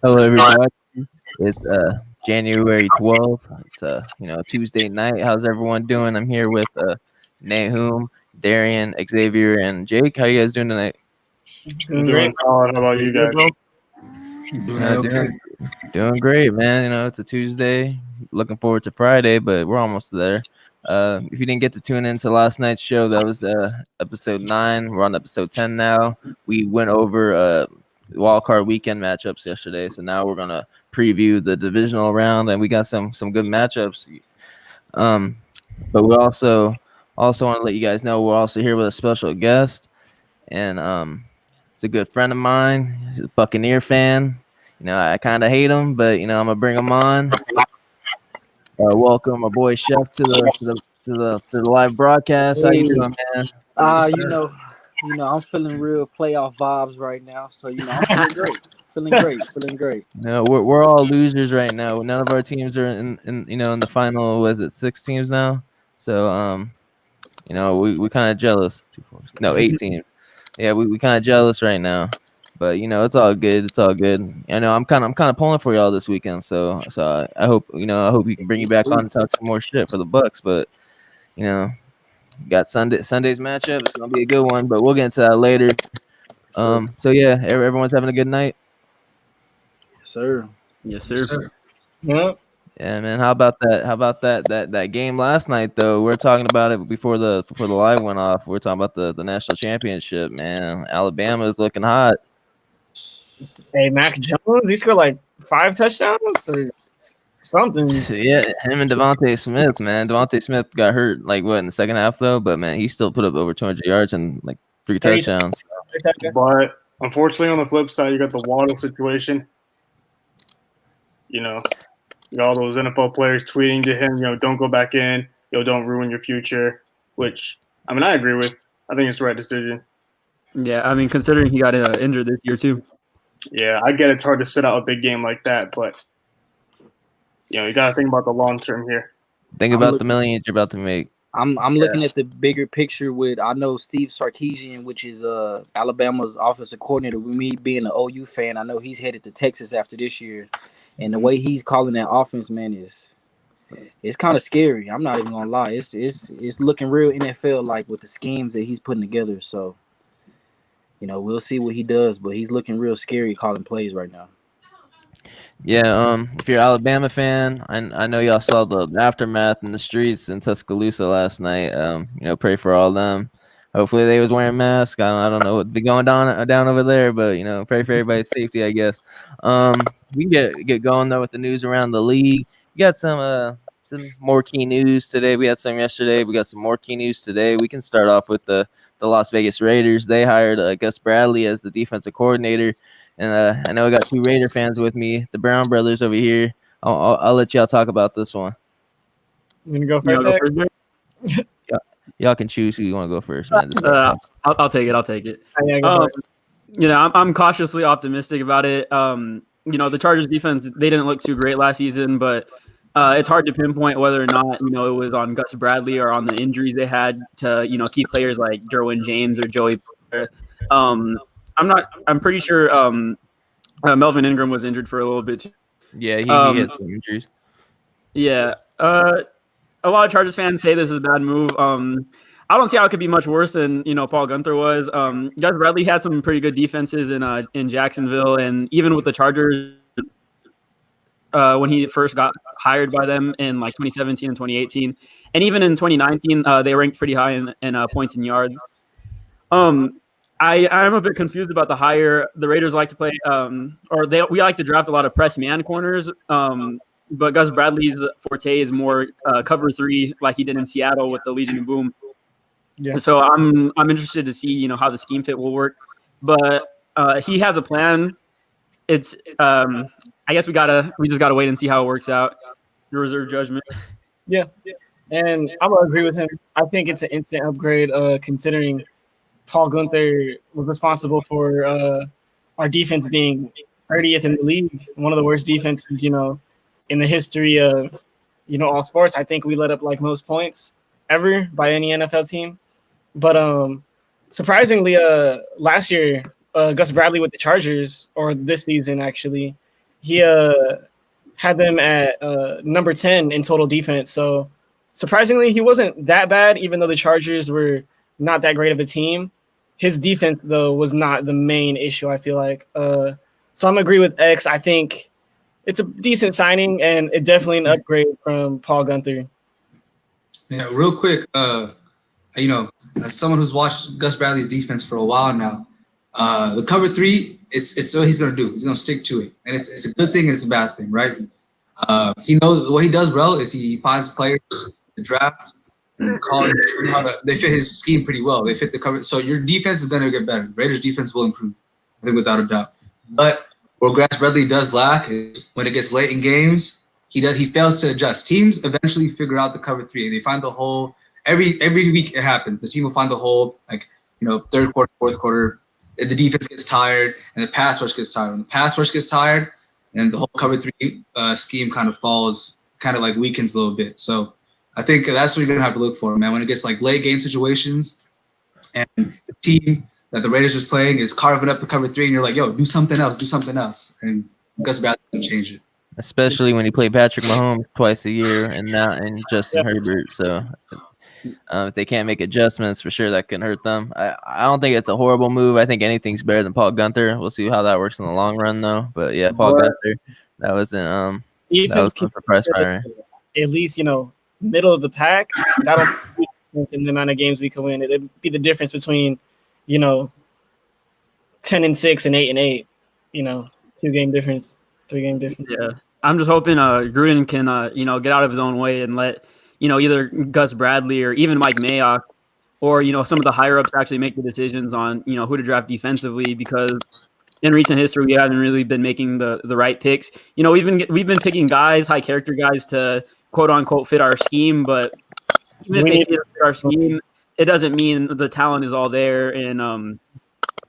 Hello, everybody. It's January 12th. It's Tuesday night. How's everyone doing? I'm here with Nahum, Darian, Xavier, and Jake. How you guys doing tonight? I'm doing solid. How about you guys? Doing Uh, okay. doing doing great, man. It's a Tuesday. Looking forward to Friday, but we're almost there. If you didn't get to tune into last night's show, that was episode 9. We're on episode 10 now. We went over wild card weekend matchups yesterday, so now we're gonna preview the divisional round, and we got some good matchups. Um, but we also want to let you guys know we're also here with a special guest, and it's a good friend of mine. He's a Buccaneer fan. I kind of hate him, but I'm gonna bring him on. Welcome, my boy Chef, to the live broadcast. How you Hey, doing, man? uh, you know, I'm feeling real playoff vibes right now. So, I'm feeling great. Feeling great. No, we're all losers right now. None of our teams are in the final. Was it 6 teams now? So we kind of jealous. No, 8 teams. Yeah, we kind of jealous right now. But it's all good. It's all good. I know I'm kind of pulling for y'all this weekend. So I hope we can bring you back on and talk some more shit for the Bucks. But you know got Sunday's matchup. It's gonna be a good one. But we'll get into that later. So yeah, everyone's having a good night. Sir. Yes, sir. Yeah. Yeah, man. How about that? How about that game last night though? We are talking about it before the live went off. We are talking about the national championship, man. Alabama is looking hot. Hey, Mac Jones, he scored like 5 touchdowns or something. Yeah, him and Devontae Smith, man. Devontae Smith got hurt like what in the second half though, but man, he still put up over 200 yards and like 3 touchdowns. But unfortunately, on the flip side, you got the Waddle situation. You got all those NFL players tweeting to him, don't go back in. Don't ruin your future. Which, I mean, I agree with. I think it's the right decision. Yeah, I mean, considering he got injured this year too. Yeah, I get it's hard to sit out a big game like that, but you got to think about the long term here. Think about the millions you're about to make. I'm looking at the bigger picture with I know Steve Sarkisian, which is Alabama's offensive coordinator. With me being an OU fan, I know he's headed to Texas after this year, and the way he's calling that offense, man, it's kind of scary. I'm not even gonna lie. It's looking real NFL like with the schemes that he's putting together. So, we'll see what he does, but he's looking real scary calling plays right now. Yeah, if you're an Alabama fan, I know y'all saw the aftermath in the streets in Tuscaloosa last night. Pray for all them. Hopefully they was wearing masks. I don't know what'd be going down over there, but pray for everybody's safety, I guess. We can get going though with the news around the league. You got some more key news today. We had some yesterday. We got some more key news today. We can start off with the Las Vegas Raiders. They hired Gus Bradley as the defensive coordinator. And I know I got 2 Raider fans with me, the Brown brothers over here. I'll let y'all talk about this one. You gonna go first? Y'all can choose who you want to go first, man. I'll take it. I'll take it. Yeah, I'm cautiously optimistic about it. The Chargers defense, they didn't look too great last season, but it's hard to pinpoint whether or not it was on Gus Bradley or on the injuries they had to key players like Derwin James or Joey. I'm pretty sure Melvin Ingram was injured for a little bit too. Yeah, he had some injuries. Yeah. A lot of Chargers fans say this is a bad move. I don't see how it could be much worse than Paul Guenther was. Gus Bradley had some pretty good defenses in Jacksonville, and even with the Chargers when he first got hired by them in like 2017 and 2018, and even in 2019 they ranked pretty high in points and yards. I'm a bit confused about the hire. The Raiders like to play, we like to draft a lot of press man corners. But Gus Bradley's forte is more cover 3, like he did in Seattle with the Legion of Boom. Yeah. So I'm interested to see how the scheme fit will work. But he has a plan. It's I guess we just gotta wait and see how it works out. Your reserve judgment. Yeah, and I'm gonna agree with him. I think it's an instant upgrade, considering Paul Guenther was responsible for our defense being 30th in the league, one of the worst defenses, in the history of, all sports. I think we let up like most points ever by any NFL team. But surprisingly, last year, Gus Bradley with the Chargers, or this season actually, he had them at number 10 in total defense. So surprisingly, he wasn't that bad, even though the Chargers were not that great of a team. His defense, though, was not the main issue, I feel like. So I'm agree with X. I think it's a decent signing, and it definitely an upgrade from Paul Guenther. Yeah, real quick, you know, as someone who's watched Gus Bradley's defense for a while now, the cover three, it's what he's gonna do. He's gonna stick to it, and it's a good thing and it's a bad thing, right? He knows what he does well is he finds players in the draft and college they fit his scheme pretty well. They fit the cover, so your defense is gonna get better. Raiders defense will improve, I think, without a doubt. But what Gus Bradley does lack is when it gets late in games, he fails to adjust. Teams eventually figure out the cover three. They find the hole. Every week it happens. The team will find the hole, like, you know, third quarter, fourth quarter. The defense gets tired and the pass rush gets tired. When the pass rush gets tired, and the whole cover three scheme kind of falls, kind of like weakens a little bit. So I think that's what you're gonna have to look for, man. When it gets like late game situations, and the team that the Raiders is playing is carving up the cover three, and you're like, yo, do something else, and Gus Bradley doesn't change it. Especially when you play Patrick Mahomes twice a year and Justin Herbert. So if they can't make adjustments, for sure that can hurt them. I don't think it's a horrible move. I think anything's better than Paul Guenther. We'll see how that works in the long run, though. But yeah, Paul Guenther, that wasn't that was a surprise fire. At least, you know, middle of the pack. That'll be in the amount of games we can win. It'd be the difference between, you know, 10-6 and 8-8. You know, 2-game difference, 3-game difference. Yeah, I'm just hoping Gruden can you know, get out of his own way and let, you know, either Gus Bradley or even Mike Mayock or, you know, some of the higher ups actually make the decisions on, you know, who to draft defensively, because in recent history we haven't really been making the right picks. You know, we've been picking guys, high character guys, to quote unquote fit our scheme, but even if they fit our scheme, it doesn't mean the talent is all there, and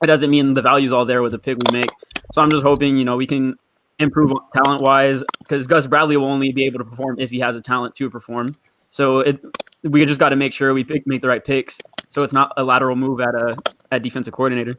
it doesn't mean the value is all there with the pick we make. So I'm just hoping, you know, we can improve talent wise, because Gus Bradley will only be able to perform if he has a talent to perform. So we just got to make sure we make the right picks, so it's not a lateral move at defensive coordinator.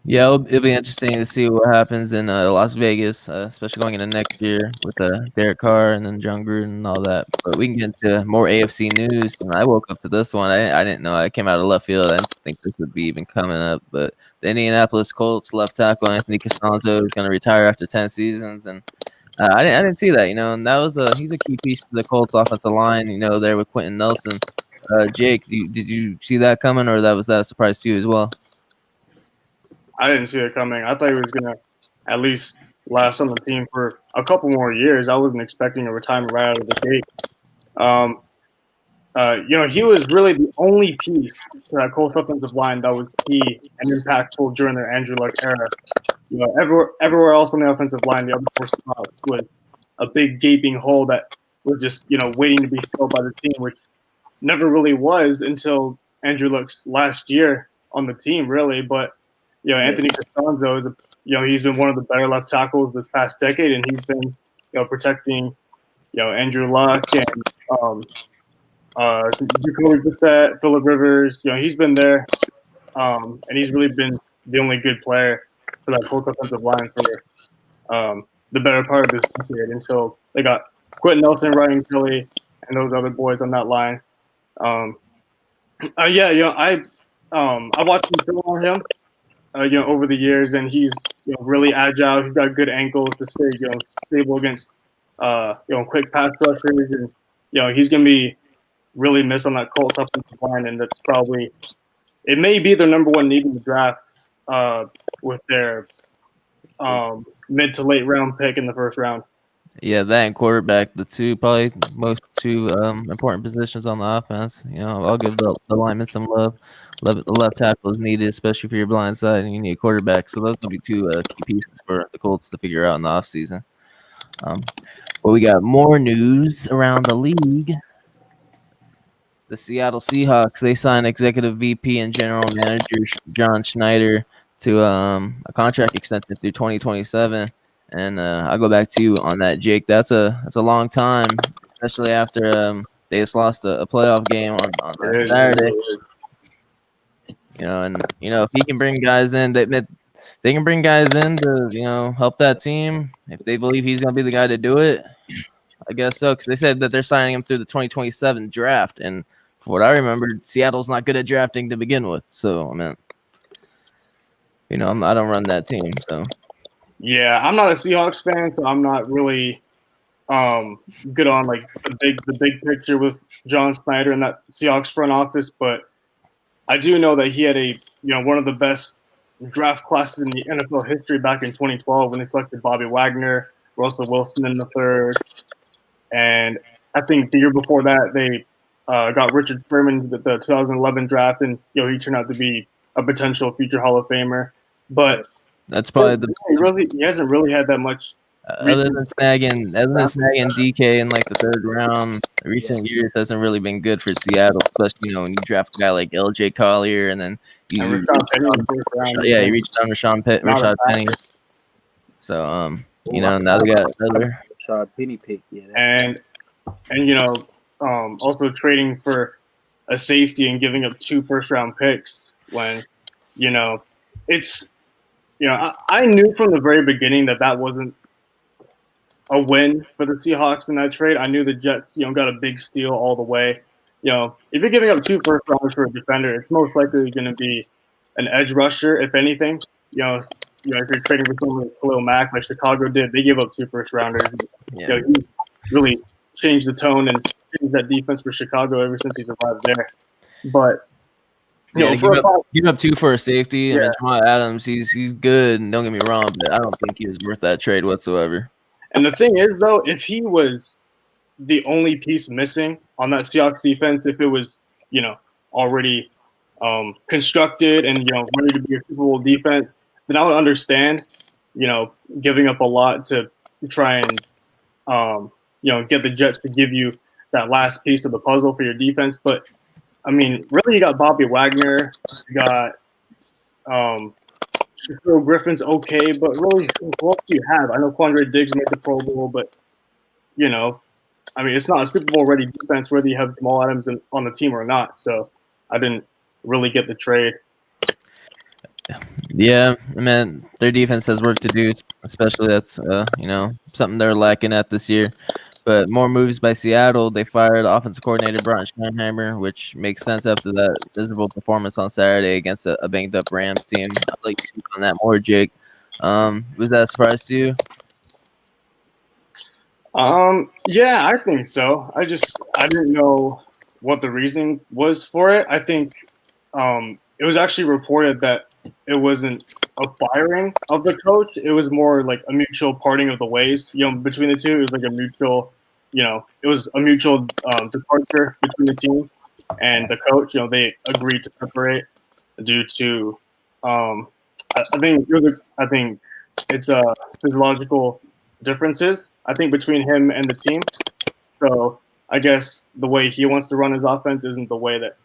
Yeah, it'll be interesting to see what happens in Las Vegas, especially going into next year with Derek Carr and then John Gruden and all that. But we can get into more AFC news. And I woke up to this one. I didn't know. I came out of left field. I didn't think this would be even coming up. But the Indianapolis Colts left tackle Anthony Costanzo is going to retire after 10 seasons. And I didn't see that, you know. And that was he's a key piece to the Colts offensive line, you know, there with Quentin Nelson. Jake, did you see that coming, or was that a surprise to you as well? I didn't see it coming. I thought he was going to at least last on the team for a couple more years. I wasn't expecting a retirement right out of the gate. You know, he was really the only piece to that Colts offensive line that was key and impactful during their Andrew Luck era. You know, everywhere else on the offensive line, the other four spots was a big gaping hole that was just, you know, waiting to be filled by the team, which never really was until Andrew Luck's last year on the team, really. But you know, Anthony Costanzo is, you know, he's been one of the better left tackles this past decade, and he's been, you know, protecting, you know, Andrew Luck and Jacoby Brissett, Phillip Rivers. You know, he's been there, and he's really been the only good player for that Colts offensive line for the better part of this decade until they got Quentin Nelson, Ryan Kelly, and those other boys on that line. Yeah, you know, I watched some film on him. You know, over the years, and he's, you know, really agile. He's got good ankles to stay, you know, stable against, you know, quick pass rushers, and you know, he's gonna be really missed on that Colts offensive line, and that's probably, it may be their number one need in the draft, with their mid to late round pick in the first round. Yeah, that and quarterback, the two important positions on the offense. You know, I'll give the lineman some love. The left tackle is needed, especially for your blind side, and you need a quarterback. So those will be two key pieces for the Colts to figure out in the offseason. But we got more news around the league. The Seattle Seahawks, they signed executive VP and general manager John Schneider to a contract extension through 2027. And I'll go back to you on that, Jake. That's a long time, especially after they just lost a playoff game on Saturday. You know, and you know, if he can bring guys in, they can bring guys in to help that team if they believe he's gonna be the guy to do it. I guess so, because they said that they're signing him through the 2027 draft, and from what I remember, Seattle's not good at drafting to begin with. So I mean, I don't run that team, so. Yeah, I'm not a Seahawks fan, so I'm not really good on like the big picture with John Snyder and that Seahawks front office, but I do know that he had one of the best draft classes in the NFL history back in 2012 when they selected Bobby Wagner, Russell Wilson in the third, and I think the year before that they got Richard Sherman with the 2011 draft, and he turned out to be a potential future Hall of Famer. But that's probably he hasn't really had that much. Other than snagging DK in like the third round, recent years hasn't really been good for Seattle, especially when you draft a guy like LJ Collier and then you reached on Rashad Penny. So now they got another Rashad Penny pick, and also trading for a safety and giving up 2 first-round picks when it's I knew from the very beginning that wasn't a win for the Seahawks in that trade. I knew the Jets, got a big steal all the way. If you're giving up 2 first rounders for a defender, it's most likely going to be an edge rusher, if anything. If you're trading for someone like Khalil Mack, like Chicago did, they gave up 2 first rounders. Yeah. He's really changed the tone and changed that defense for Chicago ever since he's arrived there. But give up 2 for a safety, and then Jamal Adams, he's good. Don't get me wrong, but I don't think he was worth that trade whatsoever. And the thing is, though, if he was the only piece missing on that Seahawks defense, if it was, already constructed and, ready to be a Super Bowl defense, then I would understand, giving up a lot to try and, get the Jets to give you that last piece of the puzzle for your defense. But, I mean, really, you got Bobby Wagner, you got Shaquille Griffin's okay, but really, what do you have? I know Quandre Diggs made the Pro Bowl, but it's not a Super Bowl ready defense whether you have Jamal Adams on the team or not. So I didn't really get the trade. Yeah, I mean, their defense has work to do, especially that's something they're lacking at this year. But more moves by Seattle. They fired offensive coordinator Brian Schottenheimer, which makes sense after that miserable performance on Saturday against a banged-up Rams team. I'd like to speak on that more, Jake. Was that a surprise to you? Yeah, I think so. I didn't know what the reason was for it. I think it was actually reported that it wasn't a firing of the coach. It was more like a mutual parting of the ways, between the two. It was like a mutual, it was a mutual departure between the team and the coach. They agreed to separate due to, I think it's physiological differences, I think, between him and the team. So I guess the way he wants to run his offense isn't the way that,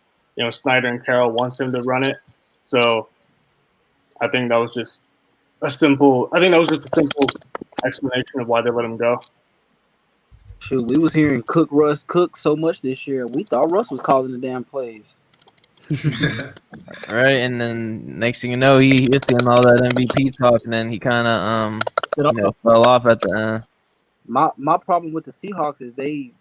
Snyder and Carroll wants him to run it. So I think that was just a simple explanation of why they let him go. Shoot, we was hearing Russ cook so much this year. We thought Russ was calling the damn plays. All right, and then next thing you know, he was doing all that MVP talk, and then he kind of fell off at the end. My problem with the Seahawks is they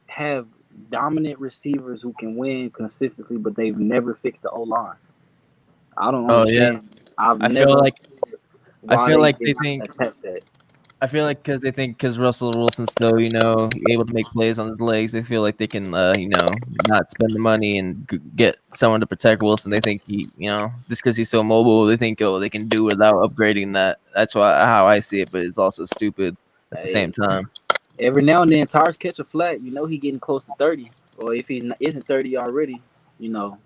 have dominant receivers who can win consistently, but they've never fixed the O-line. I don't understand. Yeah. I feel like they think that. I feel like because Russell Wilson's still, able to make plays on his legs, they feel like they can, not spend the money and get someone to protect Wilson. They think just because he's so mobile, they think, they can do without upgrading that. That's how I see it, but it's also stupid at the same time. Every now and then, tires catch a flat. He getting close to 30, or if he isn't 30 already, he not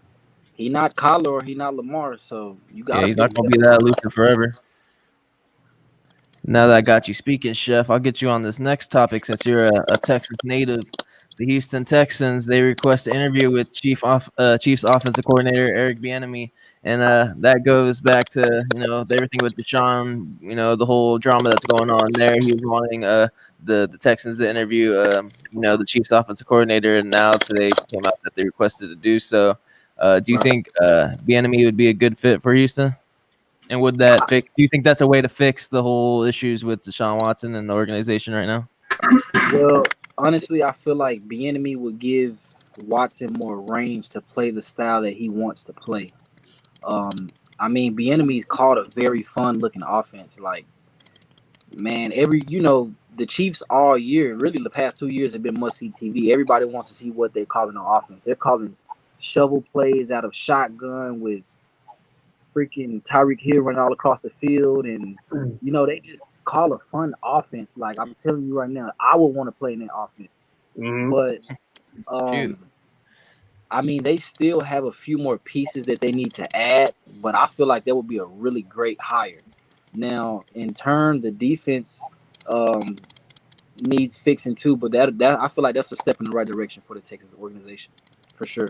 Kyler or he not Lamar. So you got. Yeah, he's not gonna be that loser forever. Now that I got you speaking, Chef, I'll get you on this next topic since you're a Texas native. The Houston Texans, they request an interview with Chiefs offensive coordinator Eric Bieniemy, and that goes back to everything with Deshaun, the whole drama that's going on there. He was wanting the Texans to interview the Chiefs offensive coordinator, and now today came out that they requested to do so. Do you think Bieniemy would be a good fit for Houston? And would that fix? Do you think that's a way to fix the whole issues with Deshaun Watson and the organization right now? Well, honestly, I feel like Bieniemy would give Watson more range to play the style that he wants to play. I mean, Bieniemy's called a very fun looking offense. Like, man, the Chiefs all year, really the past 2 years have been must see TV. Everybody wants to see what they're calling on offense. They're calling shovel plays out of shotgun with freaking Tyreek Hill running all across the field, and they just call a fun offense. Like, I'm telling you right now, I would want to play in that offense. But I mean, they still have a few more pieces that they need to add, but I feel like that would be a really great hire. Now, in turn, the defense needs fixing too, but that I feel like that's a step in the right direction for the Texas organization, for sure.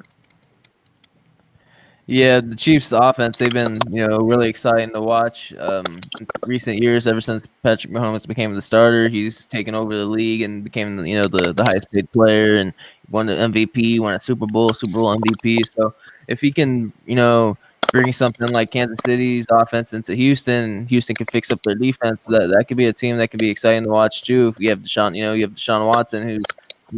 Yeah, the Chiefs' offense, they've been, really exciting to watch in recent years. Ever since Patrick Mahomes became the starter, he's taken over the league and became, the highest paid player and won the MVP, won a Super Bowl MVP. So if he can, bring something like Kansas City's offense into Houston can fix up their defense, that could be a team that could be exciting to watch too. If you have Deshaun Watson, who's,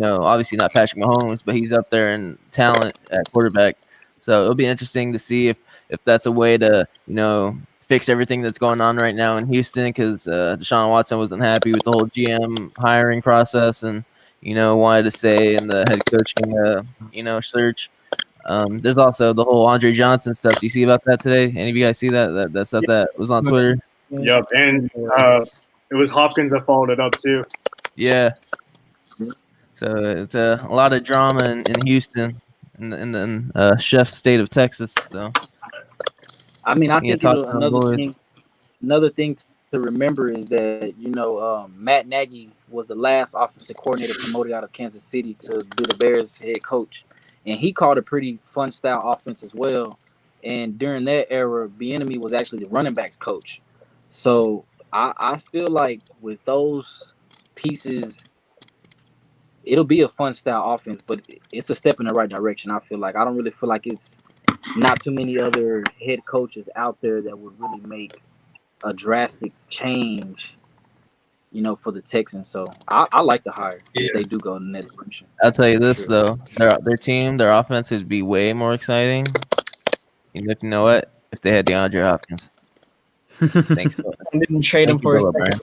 obviously not Patrick Mahomes, but he's up there in talent at quarterback. So it'll be interesting to see if that's a way to, fix everything that's going on right now in Houston, because Deshaun Watson wasn't happy with the whole GM hiring process and, wanted to stay in the head coaching, search. There's also the whole Andre Johnson stuff. Do you see about that today? Any of you guys see that stuff that was on Twitter? Yep, and it was Hopkins that followed it up too. Yeah. So it's a lot of drama in Houston. In the chef's state of Texas. So I mean, I think another thing to remember is that Matt Nagy was the last offensive coordinator promoted out of Kansas City to be the Bears head coach, and he called a pretty fun style offense as well. And during that era, Bieniemy was actually the running backs coach. So I feel like with those pieces, it'll be a fun style offense, but it's a step in the right direction. I feel like I don't really feel like it's not too many other head coaches out there that would really make a drastic change, for the Texans. So I like the hire if they do go in that direction. I'll tell you this though, their team, their offense would be way more exciting. You know what? If they had DeAndre Hopkins. Thanks. And didn't trade him for and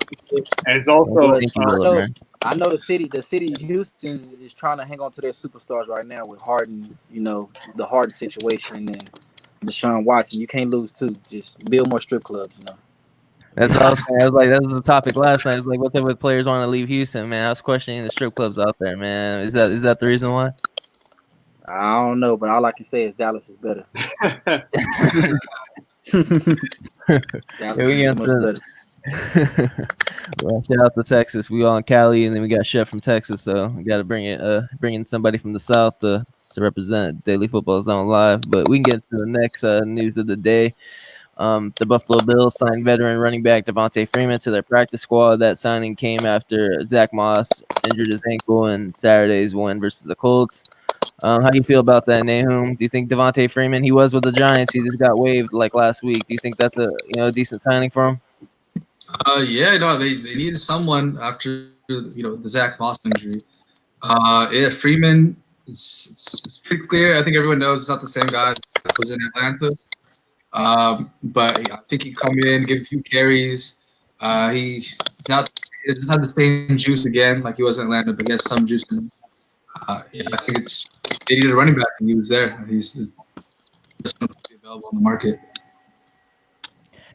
it's also I know the city of Houston is trying to hang on to their superstars right now with Harden, the Harden situation and Deshaun Watson. You can't lose too. Just build more strip clubs, That's what I was saying. I was like, that was the topic last night. I was like, what's up with players wanting to leave Houston, man? I was questioning the strip clubs out there, man. Is that the reason why? I don't know, but all I can say is Dallas is better. Well, shout out to Texas. We all in Cali, and then we got Chef from Texas, so we got to bring in somebody from the South to represent Daily Football Zone Live. But we can get to the next news of the day. The Buffalo Bills signed veteran running back Devontae Freeman to their practice squad. That signing came after Zach Moss injured his ankle in Saturday's win versus the Colts. How do you feel about that, Nahum? Do you think Devontae Freeman, he was with the Giants, he just got waived like last week. Do you think that's a decent signing for him? Yeah, no, they needed someone after the Zach Moss injury. Freeman, it's pretty clear. I think everyone knows it's not the same guy that was in Atlanta. But I think he come in, give a few carries. It's not the same juice again like he was in Atlanta, but he has some juice in him. I think they needed a running back, and he was there. He's just available on the market.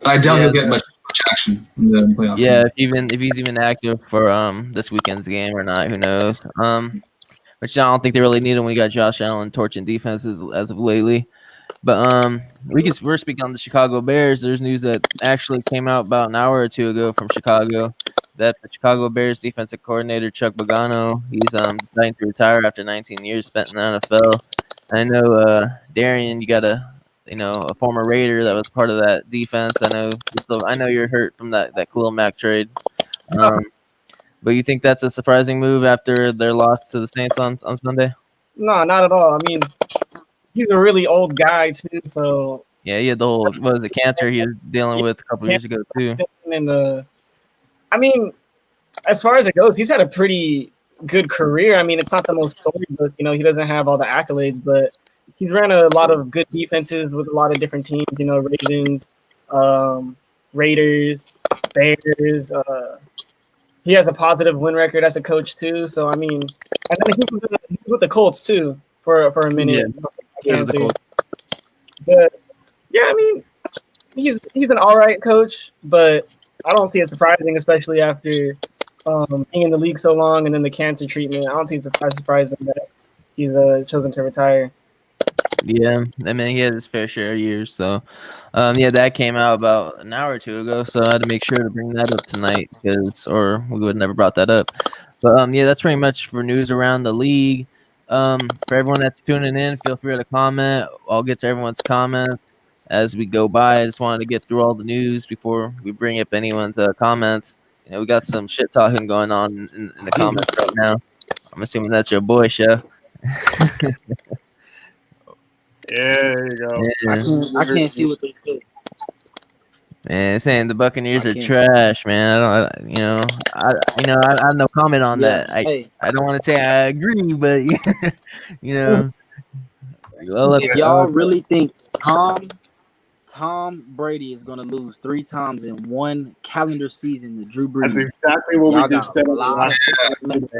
But I doubt he'll get much action in the playoff. Yeah, if he's even active for this weekend's game or not, who knows? Which I don't think they really need him when you got Josh Allen torching defenses as of lately. But we're speaking on the Chicago Bears. There's news that actually came out about an hour or two ago from Chicago that the Chicago Bears defensive coordinator Chuck Pagano, he's deciding to retire after 19 years spent in the NFL. I know Darian, you got a former Raider that was part of that defense. I know you're hurt from that Khalil Mack trade. But you think that's a surprising move after their loss to the Saints on Sunday? No, not at all. I mean, he's a really old guy too, so Yeah, he had the whole what was the cancer he was dealing with a couple years ago too. And I mean, as far as it goes, he's had a pretty good career. I mean, it's not the most storybook, he doesn't have all the accolades, but he's ran a lot of good defenses with a lot of different teams, Ravens, Raiders, Bears. He has a positive win record as a coach too. So I mean, and then he was with the Colts too for a minute. Yeah, the Colts. But yeah, I mean, he's an all right coach, but I don't see it surprising, especially after being in the league so long and then the cancer treatment. I don't see it surprising that he's chosen to retire. Yeah, I mean he had his fair share of years. So, yeah, that came out about an hour or two ago. So I had to make sure to bring that up tonight or we would have never brought that up. But yeah, that's pretty much for news around the league. For everyone that's tuning in, feel free to comment. I'll get to everyone's comments as we go by. I just wanted to get through all the news before we bring up anyone's comments. We got some shit talking going on in the comments right now. I'm assuming that's your boy, Chef. Yeah, there you go. Yeah. I can't see what they say. Man, saying the Buccaneers are trash, man. I have no comment on that. I don't want to say I agree, but if y'all really think Tom Brady is gonna lose 3 times in one calendar season to Drew Brees. That's exactly what we just said.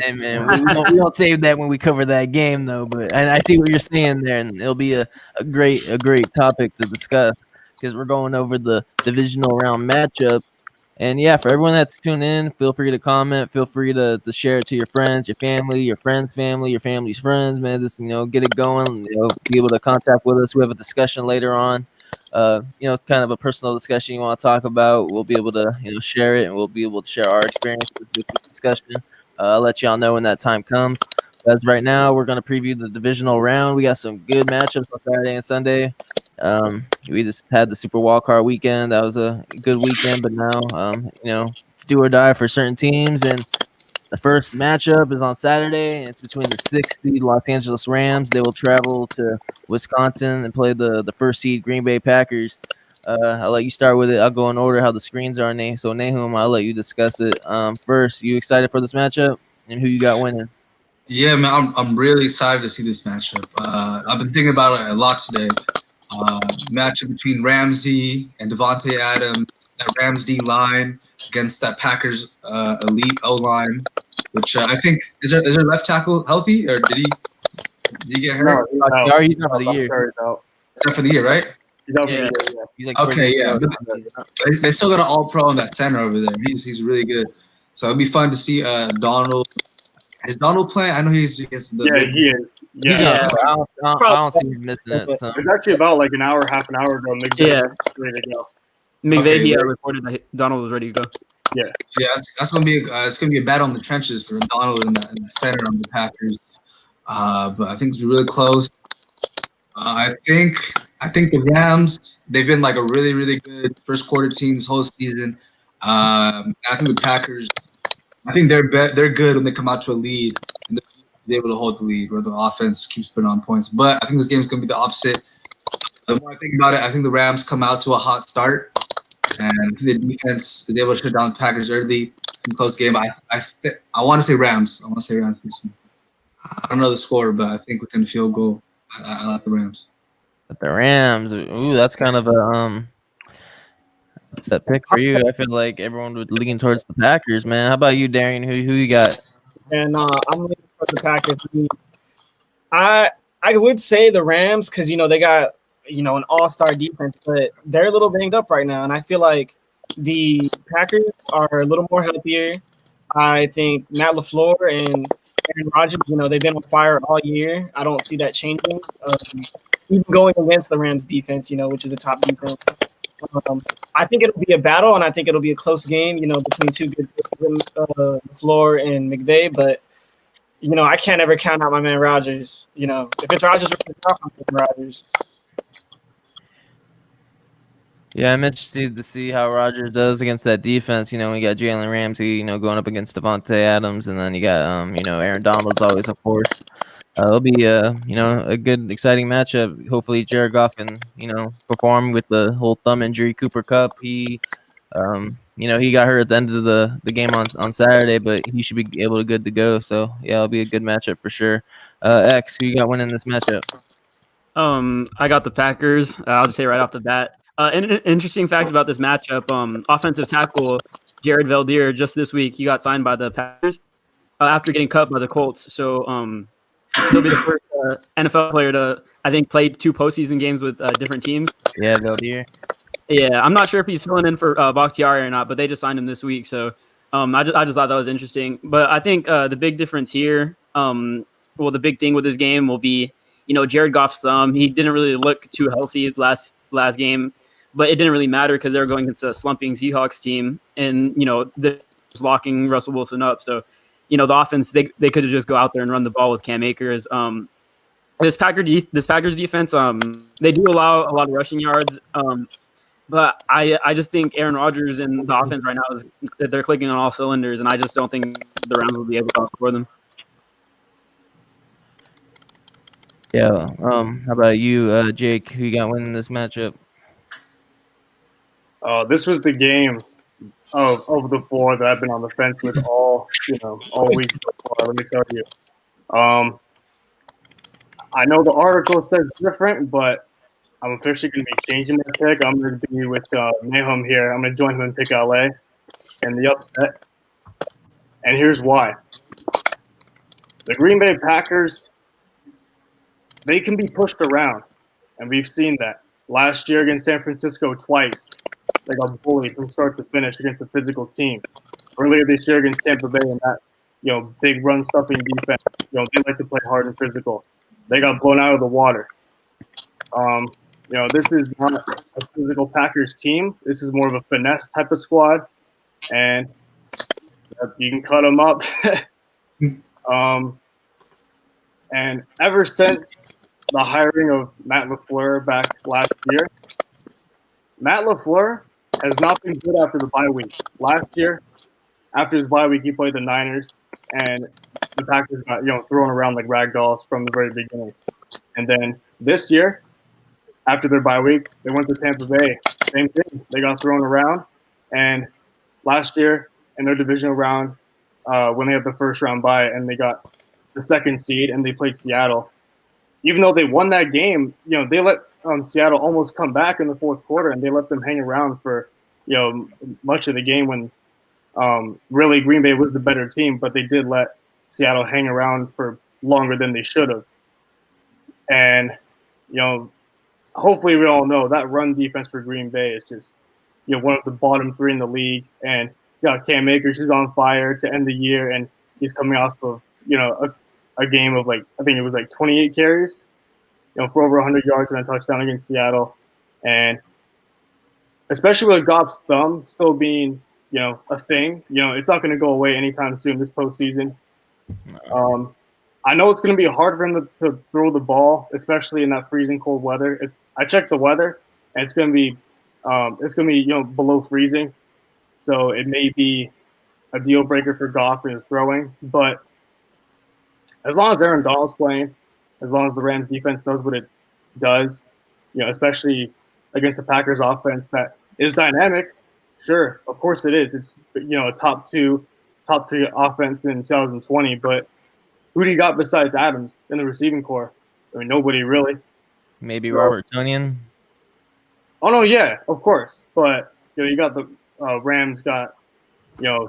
Hey man, we don't save that when we cover that game though. But and I see what you're saying there, and it'll be a great topic to discuss because we're going over the divisional round matchups. And yeah, for everyone that's tuned in, feel free to comment. Feel free to share it to your friends, your family, your friends' family, your family's friends. Man, just get it going. Be able to contact with us. We have a discussion later on. It's kind of a personal discussion you want to talk about. We'll be able to share it, and we'll be able to share our experiences with the discussion. I'll let y'all know when that time comes. As right now, we're going to preview the divisional round. We got some good matchups on Saturday and Sunday. We just had the Super Wildcard weekend. That was a good weekend, but now, it's do or die for certain teams. And the first matchup is on Saturday. It's between the 6th seed Los Angeles Rams. They will travel to Wisconsin and play the first seed Green Bay Packers. I'll let you start with it. I'll go in order how the screens are, Nate. So, Nahum, I'll let you discuss it. First, you excited for this matchup and who you got winning? Yeah, man, I'm really excited to see this matchup. I've been thinking about it a lot today. Matchup between Ramsey and Devontae Adams, that Rams D line against that Packers elite O line, which I think is their left tackle healthy or did he get hurt? No, he's not for the year. Not for the year, right? Yeah. He's like okay, yeah. They still got an all pro on that center over there. He's really good. So it'd be fun to see Donald. Is Donald playing? I know he is. He is. Yeah. I don't see him missing it. So. It was actually about like half an hour ago. Ready to go. McVay, he reported that Donald was ready to go. Yeah. So yeah, that's gonna be it's gonna be a battle in the trenches for Donald in the center on the Packers. But I think it's really close. I think the Rams, they've been like a really, really good first quarter team this whole season. I think the Packers, I think they're good when they come out to a lead and they're able to hold the lead where the offense keeps putting on points. But I think this game is going to be the opposite. The more I think about it, I think the Rams come out to a hot start and the defense is able to shut down the Packers early in a close game. I want to say Rams. I want to say Rams this one. I don't know the score, but I think within the field goal, I like the Rams. But the Rams, ooh, that's kind of a that's that pick for you. I feel like everyone would lean towards the Packers, man. How about you, Darian? Who you got? And I'm leaning for the Packers. I would say the Rams because they got an all-star defense, but they're a little banged up right now, and I feel like the Packers are a little more healthier. I think Matt LaFleur and Aaron Rodgers, they've been on fire all year. I don't see that changing. Even going against the Rams defense, which is a top defense. I think it'll be a battle, and I think it'll be a close game, between two good LaFleur and McVay. But, I can't ever count out my man Rodgers. If it's Rodgers, I'm picking Rodgers. Yeah, I'm interested to see how Rodgers does against that defense. We got Jalen Ramsey, going up against Devontae Adams, and then you got, Aaron Donald's always a force. It'll be a good exciting matchup. Hopefully Jared Goff can perform with the whole thumb injury. Cooper Cup, he got hurt at the end of the game on Saturday, but he should be able to good to go. So yeah, it'll be a good matchup for sure. X, who you got winning this matchup? I got the Packers. I'll just say right off the bat. And an interesting fact about this matchup: offensive tackle Jared Valdir just this week he got signed by the Packers after getting cut by the Colts. So he'll be the first NFL player to I think play 2 postseason games with different teams. Yeah, Valdir. Yeah, I'm not sure if he's filling in for Bakhtiari or not, but they just signed him this week. So I just thought that was interesting. But I think the big difference here, the big thing with this game will be, Jared Goff's thumb. He didn't really look too healthy last game, but it didn't really matter because they were going against a slumping Seahawks team, and they're just locking Russell Wilson up. So the offense they could have just go out there and run the ball with Cam Akers. This Packers defense, they do allow a lot of rushing yards. But I just think Aaron Rodgers and the offense right now they're clicking on all cylinders, and I just don't think the Rams will be able to outscore them. Yeah. How about you, Jake? Who you got winning this matchup? This was the game of the 4 that I've been on the fence with all week so far. Let me tell you. I know the article says different, but I'm officially going to be changing my pick. I'm going to be with Nahum here. I'm going to join him and pick LA and the upset. And here's why. The Green Bay Packers, they can be pushed around, and we've seen that. Last year against San Francisco twice, they got bullied from start to finish against a physical team. Earlier this year against Tampa Bay and that, big run-stuffing defense, they like to play hard and physical. They got blown out of the water. This is not a physical Packers team. This is more of a finesse type of squad, and you can cut them up. And ever since the hiring of Matt LaFleur back last year, Matt LaFleur has not been good after the bye week. Last year, after his bye week, he played the Niners, and the Packers got thrown around like rag dolls from the very beginning. And then this year, after their bye week, they went to Tampa Bay. Same thing. They got thrown around. And last year in their divisional round, when they had the first round bye and they got the 2nd seed and they played Seattle, even though they won that game, they let Seattle almost come back in the 4th quarter, and they let them hang around for much of the game when really Green Bay was the better team, but they did let Seattle hang around for longer than they should have. And hopefully we all know that run defense for Green Bay is just one of the bottom 3 in the league. And you got Cam Akers, who's on fire to end the year, and he's coming off of a game of I think it was 28 carries, for over 100 yards and a touchdown against Seattle. And especially with Goff's thumb still being a thing, it's not going to go away anytime soon this postseason. I know it's going to be hard for him to throw the ball, especially in that freezing cold weather. I checked the weather, and it's going to be below freezing, so it may be a deal breaker for Goff in his throwing. But as long as Aaron Donald's playing, as long as the Rams defense does what it does, especially against the Packers offense that is dynamic. Sure, of course it is. It's a top 3 offense in 2020, but who do you got besides Adams in the receiving corps? I mean, nobody really. Maybe Robert Tonyan. Oh no, yeah, of course. But you got the Rams got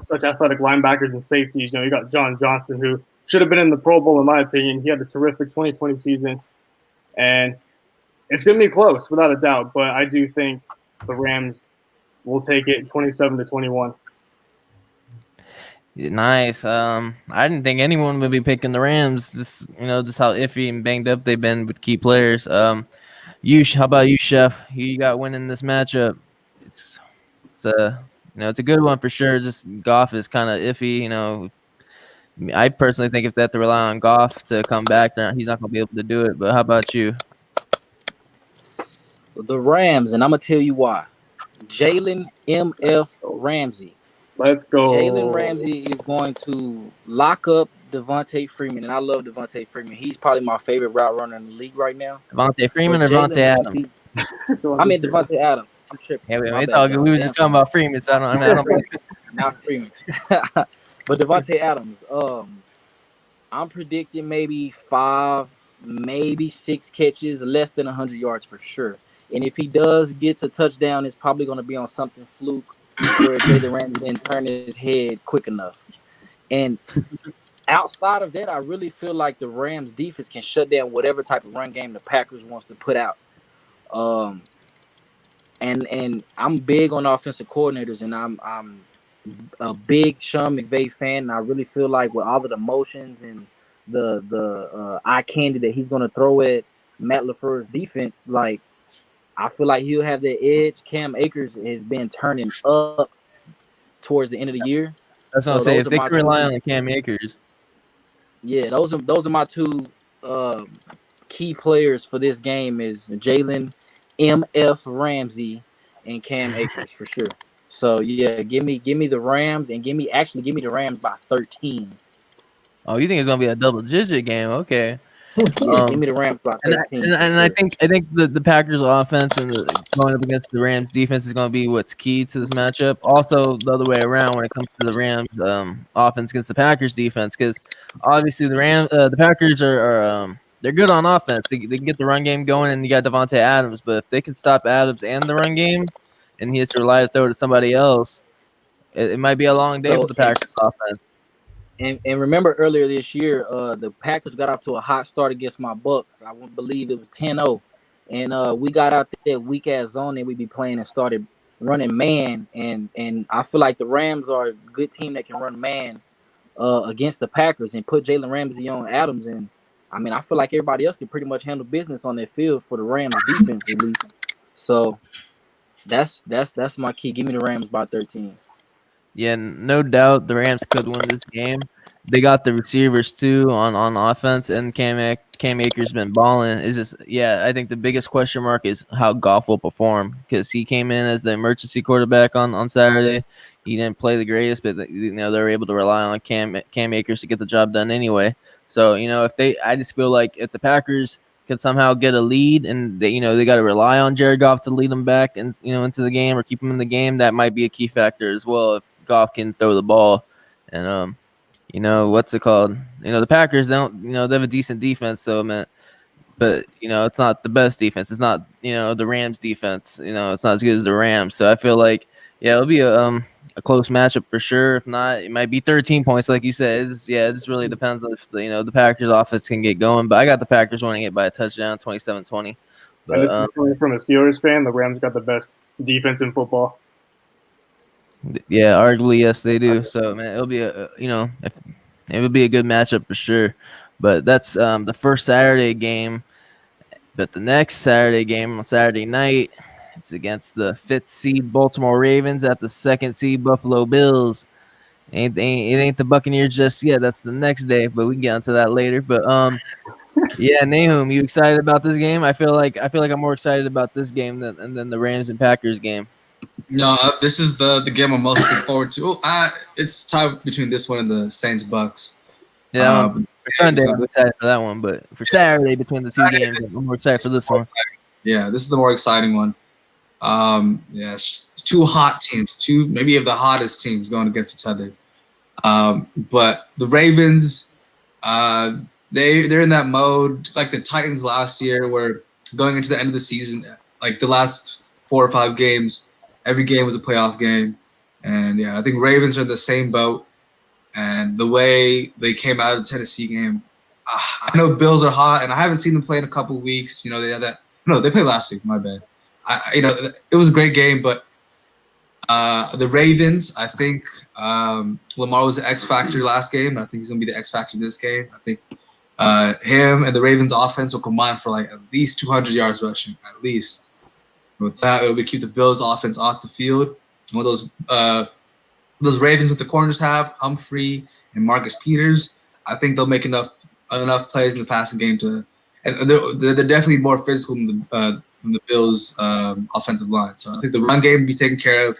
such athletic linebackers and safeties. You got John Johnson, who should have been in the Pro Bowl in my opinion. He had a terrific 2020 season, and it's going to be close without a doubt. But I do think the Rams will take it 27-21. Nice. I didn't think anyone would be picking the Rams. Just how iffy and banged up they've been with key players. How about you, Chef? Who you got winning this matchup? It's a good one for sure. Just Goff is kind of iffy. I personally think if they have to rely on Goff to come back, he's not going to be able to do it. But how about you? The Rams, and I'm gonna tell you why. Jalen M.F. Ramsey. Let's go. Jalen Ramsey is going to lock up Devontae Freeman, and I love Devontae Freeman. He's probably my favorite route runner in the league right now. Devontae Freeman But or Jalen Devontae will Adams? be. I mean Devontae Adams. I'm tripping. Yeah, My it's bad, all good. John. We were Damn. just talking about Freeman, so I don't blame you. Not Freeman. But Devontae Adams, I'm predicting maybe 5, maybe 6 catches, less than 100 yards for sure. And if he does get a touchdown, it's probably going to be on something fluke where Jalen Ramsey didn't turn his head quick enough. And outside of that, I really feel like the Rams defense can shut down whatever type of run game the Packers wants to put out. Um, and I'm big on offensive coordinators, and I'm a big Sean McVay fan. And I really feel like with all of the motions and the eye candy that he's gonna throw at Matt LaFleur's defense, like I feel like he'll have that edge. Cam Akers has been turning up towards the end of the year, That's what I'm so saying. those If are they my can rely two. on Cam Akers, Yeah, those are my two key players for this game is Jalen M.F. Ramsey and Cam Akers for sure. So yeah, give me the Rams and give me the Rams by 13. oh, you think it's gonna be a double-digit game? Okay. Yeah, give me the Rams by And 13 for I sure. think the Packers offense and going up against the Rams defense is going to be what's key to this matchup. Also, the other way around when it comes to the Rams offense against the Packers defense, because obviously the Packers are they're good on offense. They can get the run game going, and you got Devontae Adams. But if they can stop Adams and the run game, and he has to rely to throw to somebody else, it might be a long day for So the Packers offense. and remember earlier this year, the Packers got off to a hot start against my Bucks. I would believe it was 10-0. And we got out that weak ass zone that we be playing and started running man. And I feel like the Rams are a good team that can run man against the Packers and put Jalen Ramsey on Adams. And I mean, I feel like everybody else can pretty much handle business on that field for the Rams defense at least. So that's my key. Give me the Rams by 13. Yeah, no doubt the Rams could win this game. They got the receivers too on offense, and Cam Akers been balling. Is just I think the biggest question mark is how Goff will perform because he came in as the emergency quarterback on Saturday. He didn't play the greatest, but they were able to rely on Cam Akers to get the job done anyway. So I just feel like if the Packers can somehow get a lead and they got to rely on Jared Goff to lead them back and into the game or keep them in the game, that might be a key factor as well. If Goff can throw the ball, and what's it called? The Packers don't, they have a decent defense, so man, but it's not the best defense. It's not the Rams defense. It's not as good as the Rams. So I feel like it'll be a close matchup for sure. If not, it might be 13 points, like you said. It just really depends on if the Packers offense can get going. But I got the Packers winning it by a touchdown, 27-20. But And this is coming from a Steelers fan. The Rams got the best defense in football. yeah, arguably yes, they do. So man, it'll be it would be a good matchup for sure. But that's the first Saturday game. But the next Saturday game on Saturday night, it's against the 5th seed Baltimore Ravens at the 2nd seed Buffalo Bills. It ain't the Buccaneers just yet. That's the next day, but we can get into that later. But yeah, Nahum, you excited about this game? I feel like I'm more excited about this game than the Rams and Packers game. No, this is the game I'm most looking forward to. It's tied between this one and the Saints Bucks. Yeah, for Sunday, I'm excited for that one, but for Saturday between the two games, I'm more excited for this one. Yeah, this is the more exciting one. It's just two hot teams, two maybe of the hottest teams going against each other. But the Ravens, they're in that mode like the Titans last year, where going into the end of the season, like the last 4 or 5 games, every game was a playoff game. And yeah, I think Ravens are in the same boat. And the way they came out of the Tennessee game, I know Bills are hot, and I haven't seen them play in a couple of weeks. They had that. No, they played last week. My bad. It was a great game, but the Ravens, I think Lamar was the X factor last game. I think he's gonna be the X factor this game. I think him and the Ravens offense will combine for like at least 200 yards rushing, at least. With that, it will keep the Bills offense off the field. One of those Ravens that the corners have, Humphrey and Marcus Peters, I think they'll make enough plays in the passing game and they're definitely more physical than the Bills' offensive line. So I think the run game will be taken care of.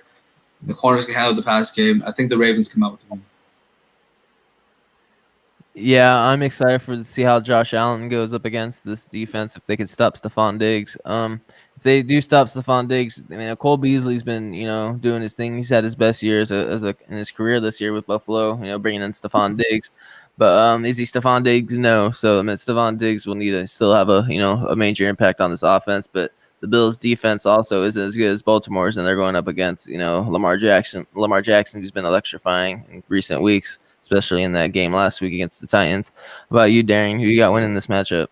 The corners can handle the pass game. I think the Ravens come out with the win. Yeah, I'm excited to see how Josh Allen goes up against this defense if they could stop Stephon Diggs. If they do stop Stephon Diggs, I mean, Cole Beasley's been, doing his thing. He's had his best years in his career this year with Buffalo, bringing in Stephon Diggs. But is he Stephon Diggs? No. So I mean, Stephon Diggs will need to still have a major impact on this offense. But the Bills' defense also isn't as good as Baltimore's, and they're going up against Lamar Jackson. Lamar Jackson, who's been electrifying in recent weeks, especially in that game last week against the Titans. How about you, Darren? Who you got winning this matchup?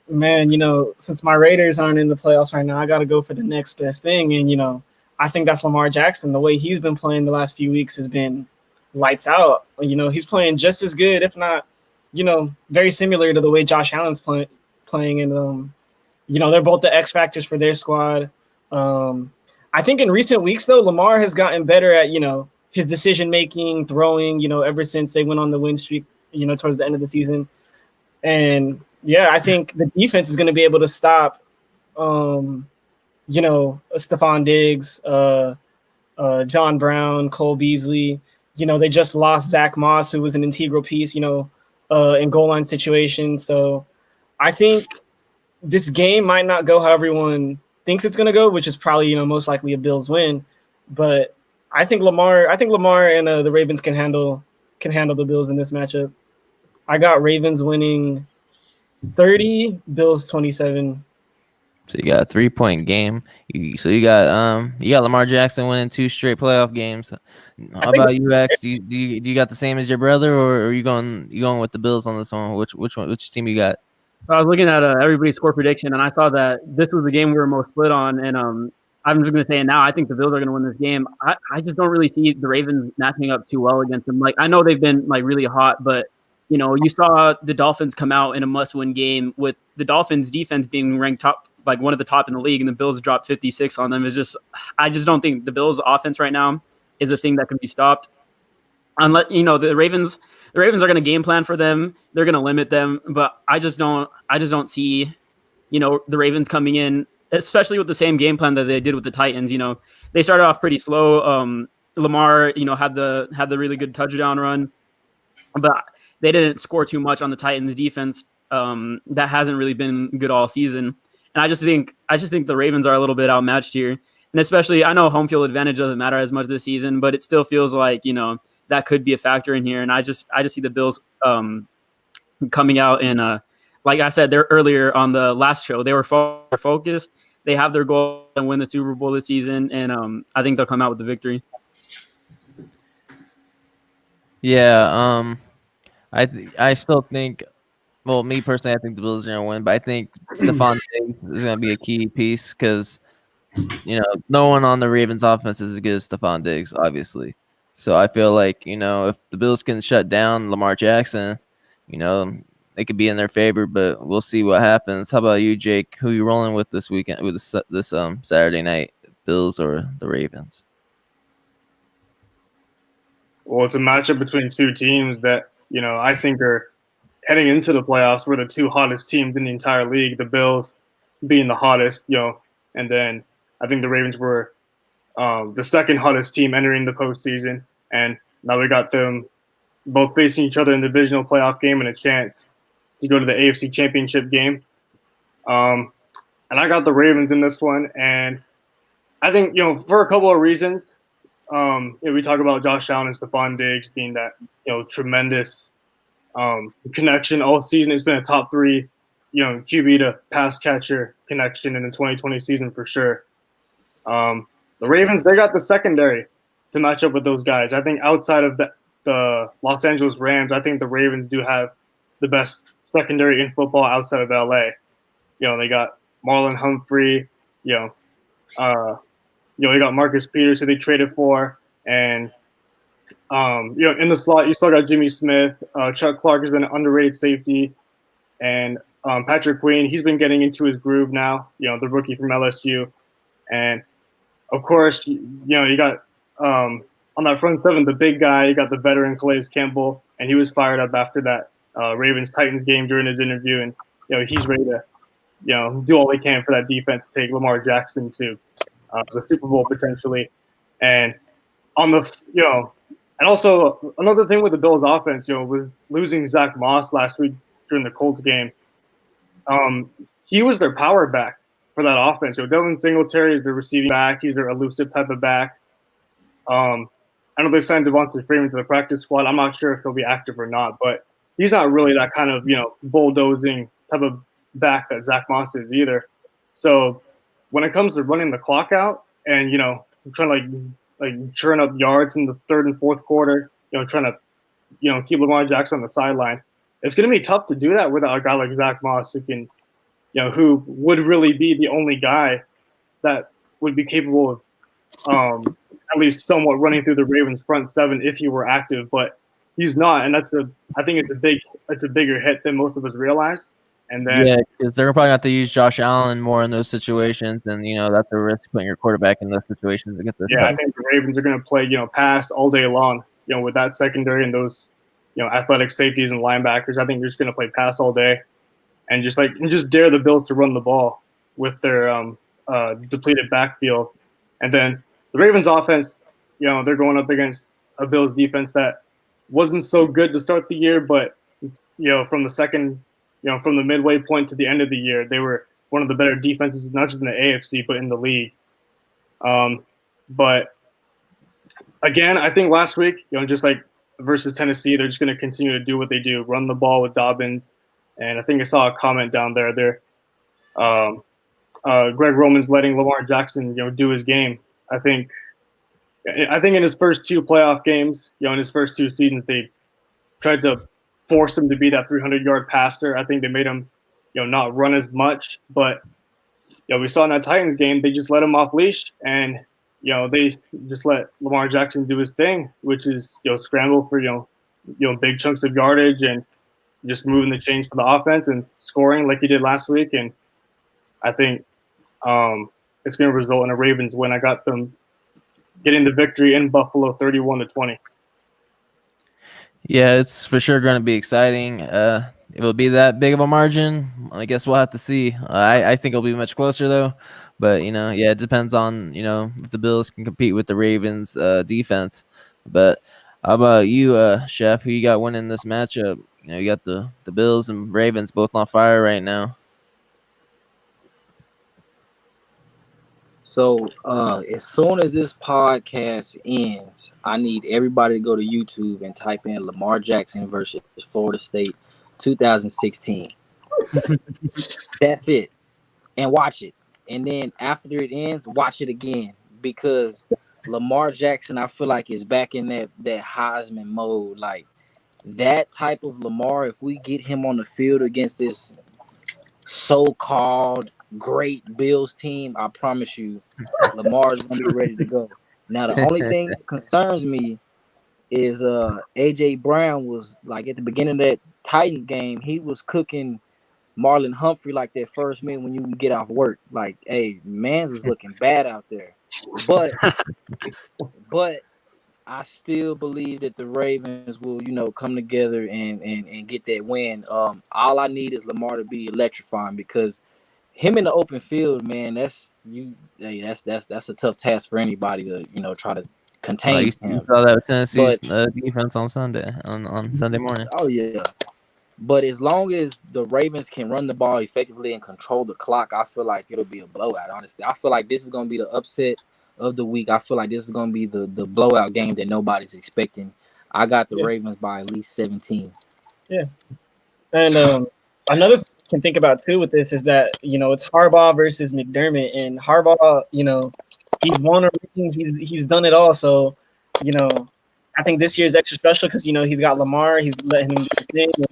Man, since my Raiders aren't in the playoffs right now, I got to go for the next best thing. And, I think that's Lamar Jackson. The way he's been playing the last few weeks has been lights out. He's playing just as good, if not, very similar to the way Josh Allen's playing. And, they're both the X factors for their squad. I think in recent weeks, though, Lamar has gotten better at, his decision-making, throwing, ever since they went on the win streak, towards the end of the season. And, yeah, I think the defense is going to be able to stop, Stephon Diggs, John Brown, Cole Beasley. They just lost Zach Moss, who was an integral piece, in goal line situations. So I think this game might not go how everyone thinks it's going to go, which is probably, most likely a Bills win. But I think Lamar and the Ravens can handle the Bills in this matchup. I got Ravens winning 30, Bills 27. So you got a 3-point game. You got Lamar Jackson winning 2 straight playoff games. How about you, X? Do you got the same as your brother, or are you going with the Bills on this one? Which team you got? I was looking at everybody's score prediction, and I saw that this was the game we were most split on. And I'm just going to say it now. I think the Bills are going to win this game. I just don't really see the Ravens matching up too well against them. Like, I know they've been really hot, but you saw the Dolphins come out in a must-win game with the Dolphins defense being ranked top, like one of the top in the league, and the Bills dropped 56 on them. I just don't think the Bills' offense right now is a thing that can be stopped. Unless the Ravens are going to game plan for them. They're going to limit them, but I just don't see the Ravens coming in, especially with the same game plan that they did with the Titans. They started off pretty slow. Lamar, had the really good touchdown run, but they didn't score too much on the Titans defense. That hasn't really been good all season. And I just think the Ravens are a little bit outmatched here. And especially, I know home field advantage doesn't matter as much this season, but it still feels like, that could be a factor in here. And I just see the Bills coming out and like I said there earlier on the last show, they were focused. They have their goal to win the Super Bowl this season, and I think they'll come out with the victory. Yeah, I still think. Well, me personally, I think the Bills are going to win, but I think Stephon Diggs is going to be a key piece because no one on the Ravens offense is as good as Stephon Diggs, obviously. So I feel like if the Bills can shut down Lamar Jackson, they could be in their favor, but we'll see what happens. How about you, Jake? Who you rolling with this weekend, with this Saturday night, Bills or the Ravens? Well, it's a matchup between two teams that I think are heading into the playoffs. We're the 2 hottest teams in the entire league. The Bills being the hottest, and then I think the Ravens were the second hottest team entering the postseason, and now we got them both facing each other in the divisional playoff game and a chance to go to the AFC Championship game. And I got the Ravens in this one, and I think for a couple of reasons. We talk about Josh Allen and Stephon Diggs being that tremendous connection all season. It's been a top 3 QB to pass catcher connection in the 2020 season for sure. The Ravens, they got the secondary to match up with those guys. I think outside of the Los Angeles Rams, I think the Ravens do have the best secondary in football outside of LA. They got Marlon Humphrey, they got Marcus Peters, who they traded for, and in the slot, you still got Jimmy Smith. Chuck Clark has been an underrated safety, and Patrick Queen, he's been getting into his groove now. The rookie from LSU, and of course, you got on that front seven, the big guy. You got the veteran Calais Campbell, and he was fired up after that Ravens Titans game during his interview, and he's ready to do all he can for that defense to take Lamar Jackson to the Super Bowl potentially. And on the and also another thing with the Bills offense, was losing Zach Moss last week during the Colts game. He was their power back for that offense. Devin Singletary is their receiving back. He's their elusive type of back. I know they signed Devontae Freeman to the practice squad. I'm not sure if he'll be active or not, but he's not really that kind of bulldozing type of back that Zach Moss is either. So when it comes to running the clock out and trying to like churn up yards in the third and fourth quarter, trying to keep Lamar Jackson on the sideline, it's going to be tough to do that without a guy like Zach Moss who can, who would really be the only guy that would be capable of at least somewhat running through the Ravens front seven if he were active, but he's not, and I think it's a bigger hit than most of us realize. And then because they're probably have to use Josh Allen more in those situations, and that's a risk putting your quarterback in those situations to get this. I think the Ravens are going to play pass all day long. With that secondary and those athletic safeties and linebackers, I think they're just going to play pass all day, and just dare the Bills to run the ball with their depleted backfield. And then the Ravens offense, they're going up against a Bills defense that wasn't so good to start the year, but from the midway point to the end of the year, they were one of the better defenses, not just in the AFC, but in the league. But again, I think last week, just like versus Tennessee, they're just going to continue to do what they do, run the ball with Dobbins. And I think I saw a comment down there. Greg Roman's letting Lamar Jackson, do his game. I think in his first two playoff games, in his first two seasons, they tried to force him to be that 300-yard passer. I think they made him, not run as much. But, we saw in that Titans game, they just let him off leash, and they just let Lamar Jackson do his thing, which is scramble for big chunks of yardage and just moving the chains for the offense and scoring like he did last week. And I think it's going to result in a Ravens win. I got them getting the victory in Buffalo, 31-20. Yeah, it's for sure going to be exciting. It will be that big of a margin. I guess we'll have to see. I think it'll be much closer though. But it depends on if the Bills can compete with the Ravens defense. But how about you, Chef? Who you got winning this matchup? You got the Bills and Ravens both on fire right now. So as soon as this podcast ends, I need everybody to go to YouTube and type in Lamar Jackson versus Florida State 2016. That's it. And watch it. And then after it ends, watch it again. Because Lamar Jackson, I feel like, is back in that Heisman mode. Like, that type of Lamar, if we get him on the field against this so-called great Bills team, I promise you, Lamar's gonna be ready to go. Now, the only thing that concerns me is AJ Brown was like at the beginning of that Titans game, he was cooking Marlon Humphrey like that first minute when you get off work. Like, hey, man was looking bad out there. But I still believe that the Ravens will, come together and get that win. All I need is Lamar to be electrifying, because him in the open field, man, that's a tough task for anybody to, try to contain You him. saw that with Tennessee's defense on Sunday, on Sunday morning. Oh, yeah. But as long as the Ravens can run the ball effectively and control the clock, I feel like it'll be a blowout, honestly. I feel like this is going to be the upset of the week. I feel like this is going to be the blowout game that nobody's expecting. I got the Ravens by at least 17. Yeah. And another thing you can think about, too, with this is that, it's Harbaugh versus McDermott. And Harbaugh, he's won everything. He's done it all. So, I think this year is extra special because, he's got Lamar. He's letting him do his thing. And,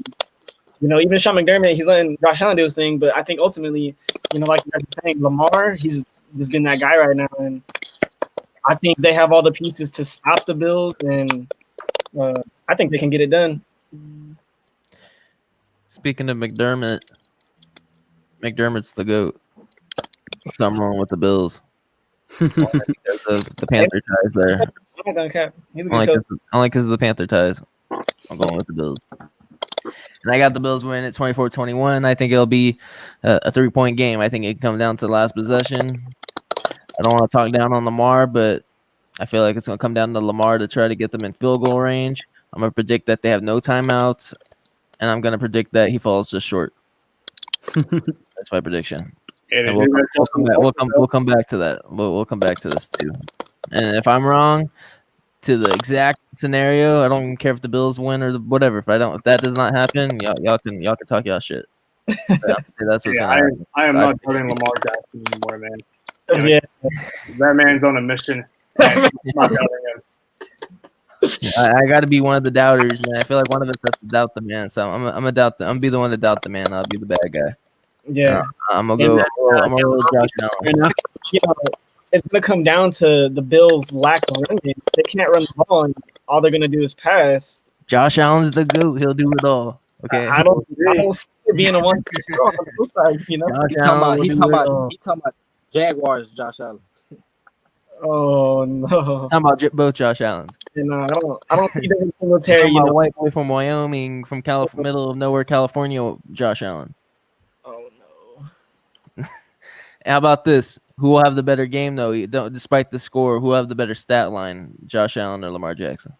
even Sean McDermott, he's letting Josh Allen do his thing. But I think ultimately, like you guys were saying, Lamar, he's been that guy right now. And I think they have all the pieces to stop the Bills. And I think they can get it done. Speaking of McDermott's the GOAT. Something wrong with the Bills. Because of the Panther ties there. I'm not gonna cap. He's a good coach. Only because of the Panther ties. I'm going with the Bills. And I got the Bills winning at 24-21. I think it'll be a 3-point game. I think it can come down to the last possession. I don't want to talk down on Lamar, but I feel like it's going to come down to Lamar to try to get them in field goal range. I'm going to predict that they have no timeouts, and I'm going to predict that he falls just short. That's my prediction. And And we'll come back to that. We'll come back to this too. And if I'm wrong to the exact scenario, I don't even care if the Bills win or whatever. If that does not happen, y'all can talk y'all shit. That's what's gonna happen. I am not doubting Lamar Jackson anymore, man. Yeah. That man's on a mission. And I'm not doubting him. I got to be one of the doubters, man. I feel like one of us has to doubt the man. So I'm gonna doubt. I'm gonna be the one to doubt the man. I'll be the bad guy. Yeah. I'm gonna go. I'm gonna roll Josh Allen. You know, it's gonna come down to the Bills' lack of run game. They can't run the ball, and all they're gonna do is pass. Josh Allen's the GOAT. He'll do it all. Okay. I don't see it being a one. You know. Josh He talking Allen will do it all. about Jaguars, Josh Allen. Oh no. Talking about both Josh Allens. And I don't see them in Singletary. Talking You about know. white boy from Wyoming, from middle of nowhere, California, Josh Allen. Oh no. How about this? Who will have the better game though? Despite the score, who will have the better stat line? Josh Allen or Lamar Jackson?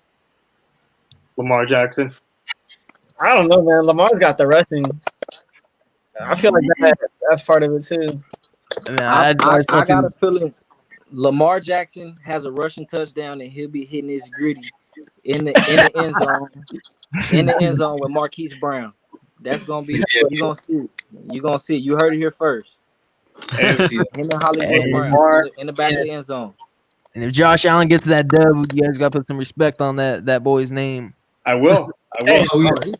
Lamar Jackson. I don't know, man. Lamar's got the rushing. I feel like that's part of it too. I got a feeling Lamar Jackson has a rushing touchdown and he'll be hitting his gritty in the end zone with Marquise Brown. That's gonna be you're gonna see it. You're gonna see it. You heard it here first. Him and Hollywood Brown in the back of the end zone. And if Josh Allen gets that dub, you guys got to put some respect on that boy's name. I will.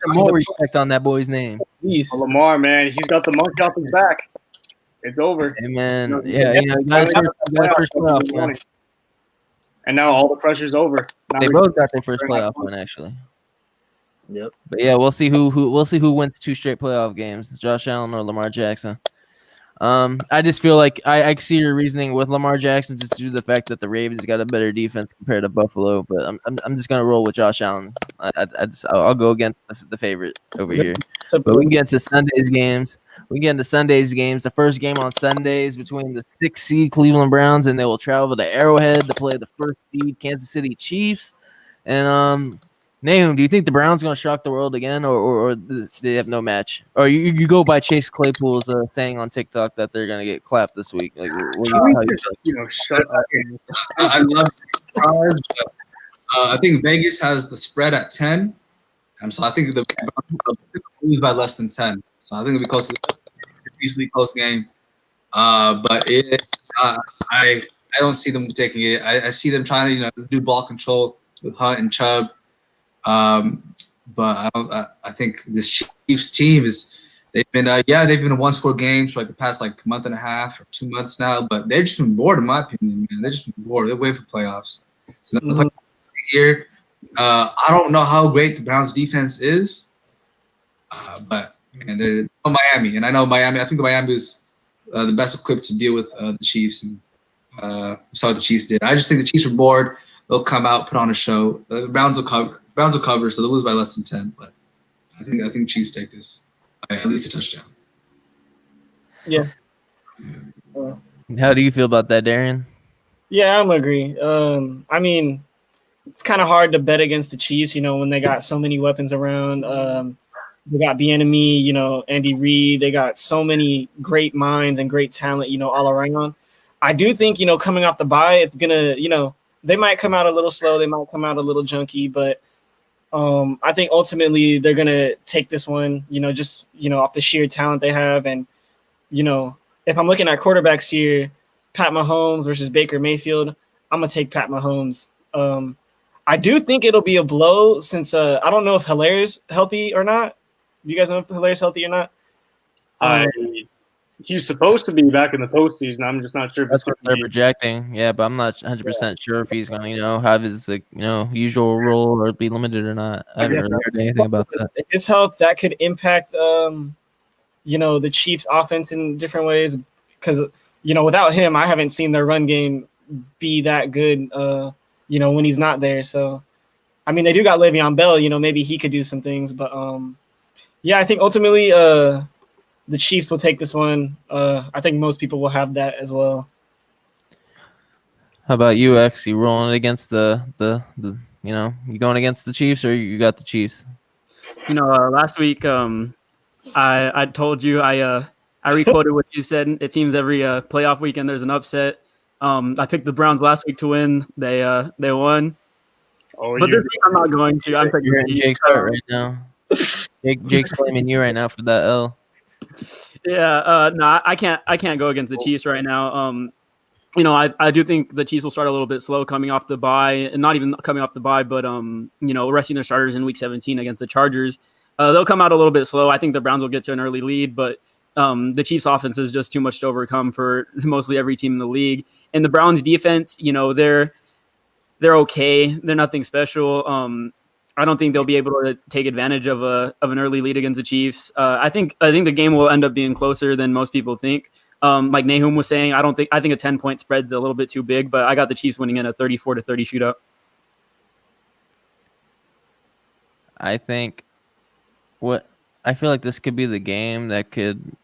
More respect on that boy's name. Lamar, man, he's got the monkey off his back. It's over. Hey, man. Yeah, guys first playoff win. And now all the pressure's over. Now They both got their first playoff win, actually. Yep. But yeah, we'll see who wins 2 straight playoff games, Josh Allen or Lamar Jackson. I just feel like I see your reasoning with Lamar Jackson just due to the fact that the Ravens got a better defense compared to Buffalo, but I'm just gonna roll with Josh Allen. I'll go against the favorite over here. But we can get to Sunday's games. The first game on Sundays between the 6th seed Cleveland Browns, and they will travel to Arrowhead to play the 1st seed Kansas City Chiefs. And Nahum, do you think the Browns going to shock the world again, or they have no match? Or you go by Chase Claypool's saying on TikTok that they're going to get clapped this week? Like, shut up. I love it. I think Vegas has the spread at 10. So I think the Browns will lose by less than 10. So I think it'll be close to easily close game. But I don't see them taking it. I see them trying to do ball control with Hunt and Chubb. But I think this Chiefs team they've been in 1-score games for like the past month and a half or 2 months now, but they've just been bored in my opinion, man. They've just been bored. They're waiting for playoffs. So here, I don't know how great the Browns defense is, but they're Miami, and I know Miami. I think Miami is the best equipped to deal with the Chiefs, and we saw what the Chiefs did. I just think the Chiefs are bored. They'll come out, put on a show. The Browns will cover, so they'll lose by less than 10. But I think Chiefs take this by at least a touchdown. Yeah. How do you feel about that, Darian? Yeah, I'm agree. I mean, it's kind of hard to bet against the Chiefs, when they got so many weapons around. They got Bieniemy, Andy Reid. They got so many great minds and great talent, all around. I do think, coming off the bye, it's gonna, they might come out a little slow. They might come out a little junky, but I think ultimately they're gonna take this one, just off the sheer talent they have. And if I'm looking at quarterbacks here, Pat Mahomes versus Baker Mayfield, I'm gonna take Pat Mahomes. I do think it'll be a blow since I don't know if Hilaire's healthy or not. Do you guys know if Hilaire's healthy or not? He's supposed to be back in the postseason. I'm just not sure. That's what they're projecting. Yeah, but I'm not 100% sure if he's going to, have his usual role or be limited or not. I haven't really heard anything about that. His health that could impact, the Chiefs' offense in different ways. Because without him, I haven't seen their run game be that good. When he's not there. So, I mean, they do got Le'Veon Bell. Maybe he could do some things. But I think ultimately, the Chiefs will take this one. I think most people will have that as well. How about you, X? You rolling against the you going against the Chiefs or you got the Chiefs? Last week, I told you I requoted what you said. It seems every playoff weekend there's an upset. I picked the Browns last week to win. They won, Oh, but this week I'm not going to. I'm picking You're the hitting Chiefs. Jake's heart right now. Jake's blaming you right now for that L. Yeah, no, I can't go against the Chiefs right now. I do think the Chiefs will start a little bit slow coming off the bye, and not even coming off the bye, but resting their starters in Week 17 against the Chargers. They'll come out a little bit slow. I think the Browns will get to an early lead, but the Chiefs' offense is just too much to overcome for mostly every team in the league. And the Browns' defense, they're okay. They're nothing special. I don't think they'll be able to take advantage of an early lead against the Chiefs. I think the game will end up being closer than most people think. Like Nahum was saying, I think a 10-point spread's a little bit too big, but I got the Chiefs winning in a 34-30 shootout. I feel like this could be the game that could,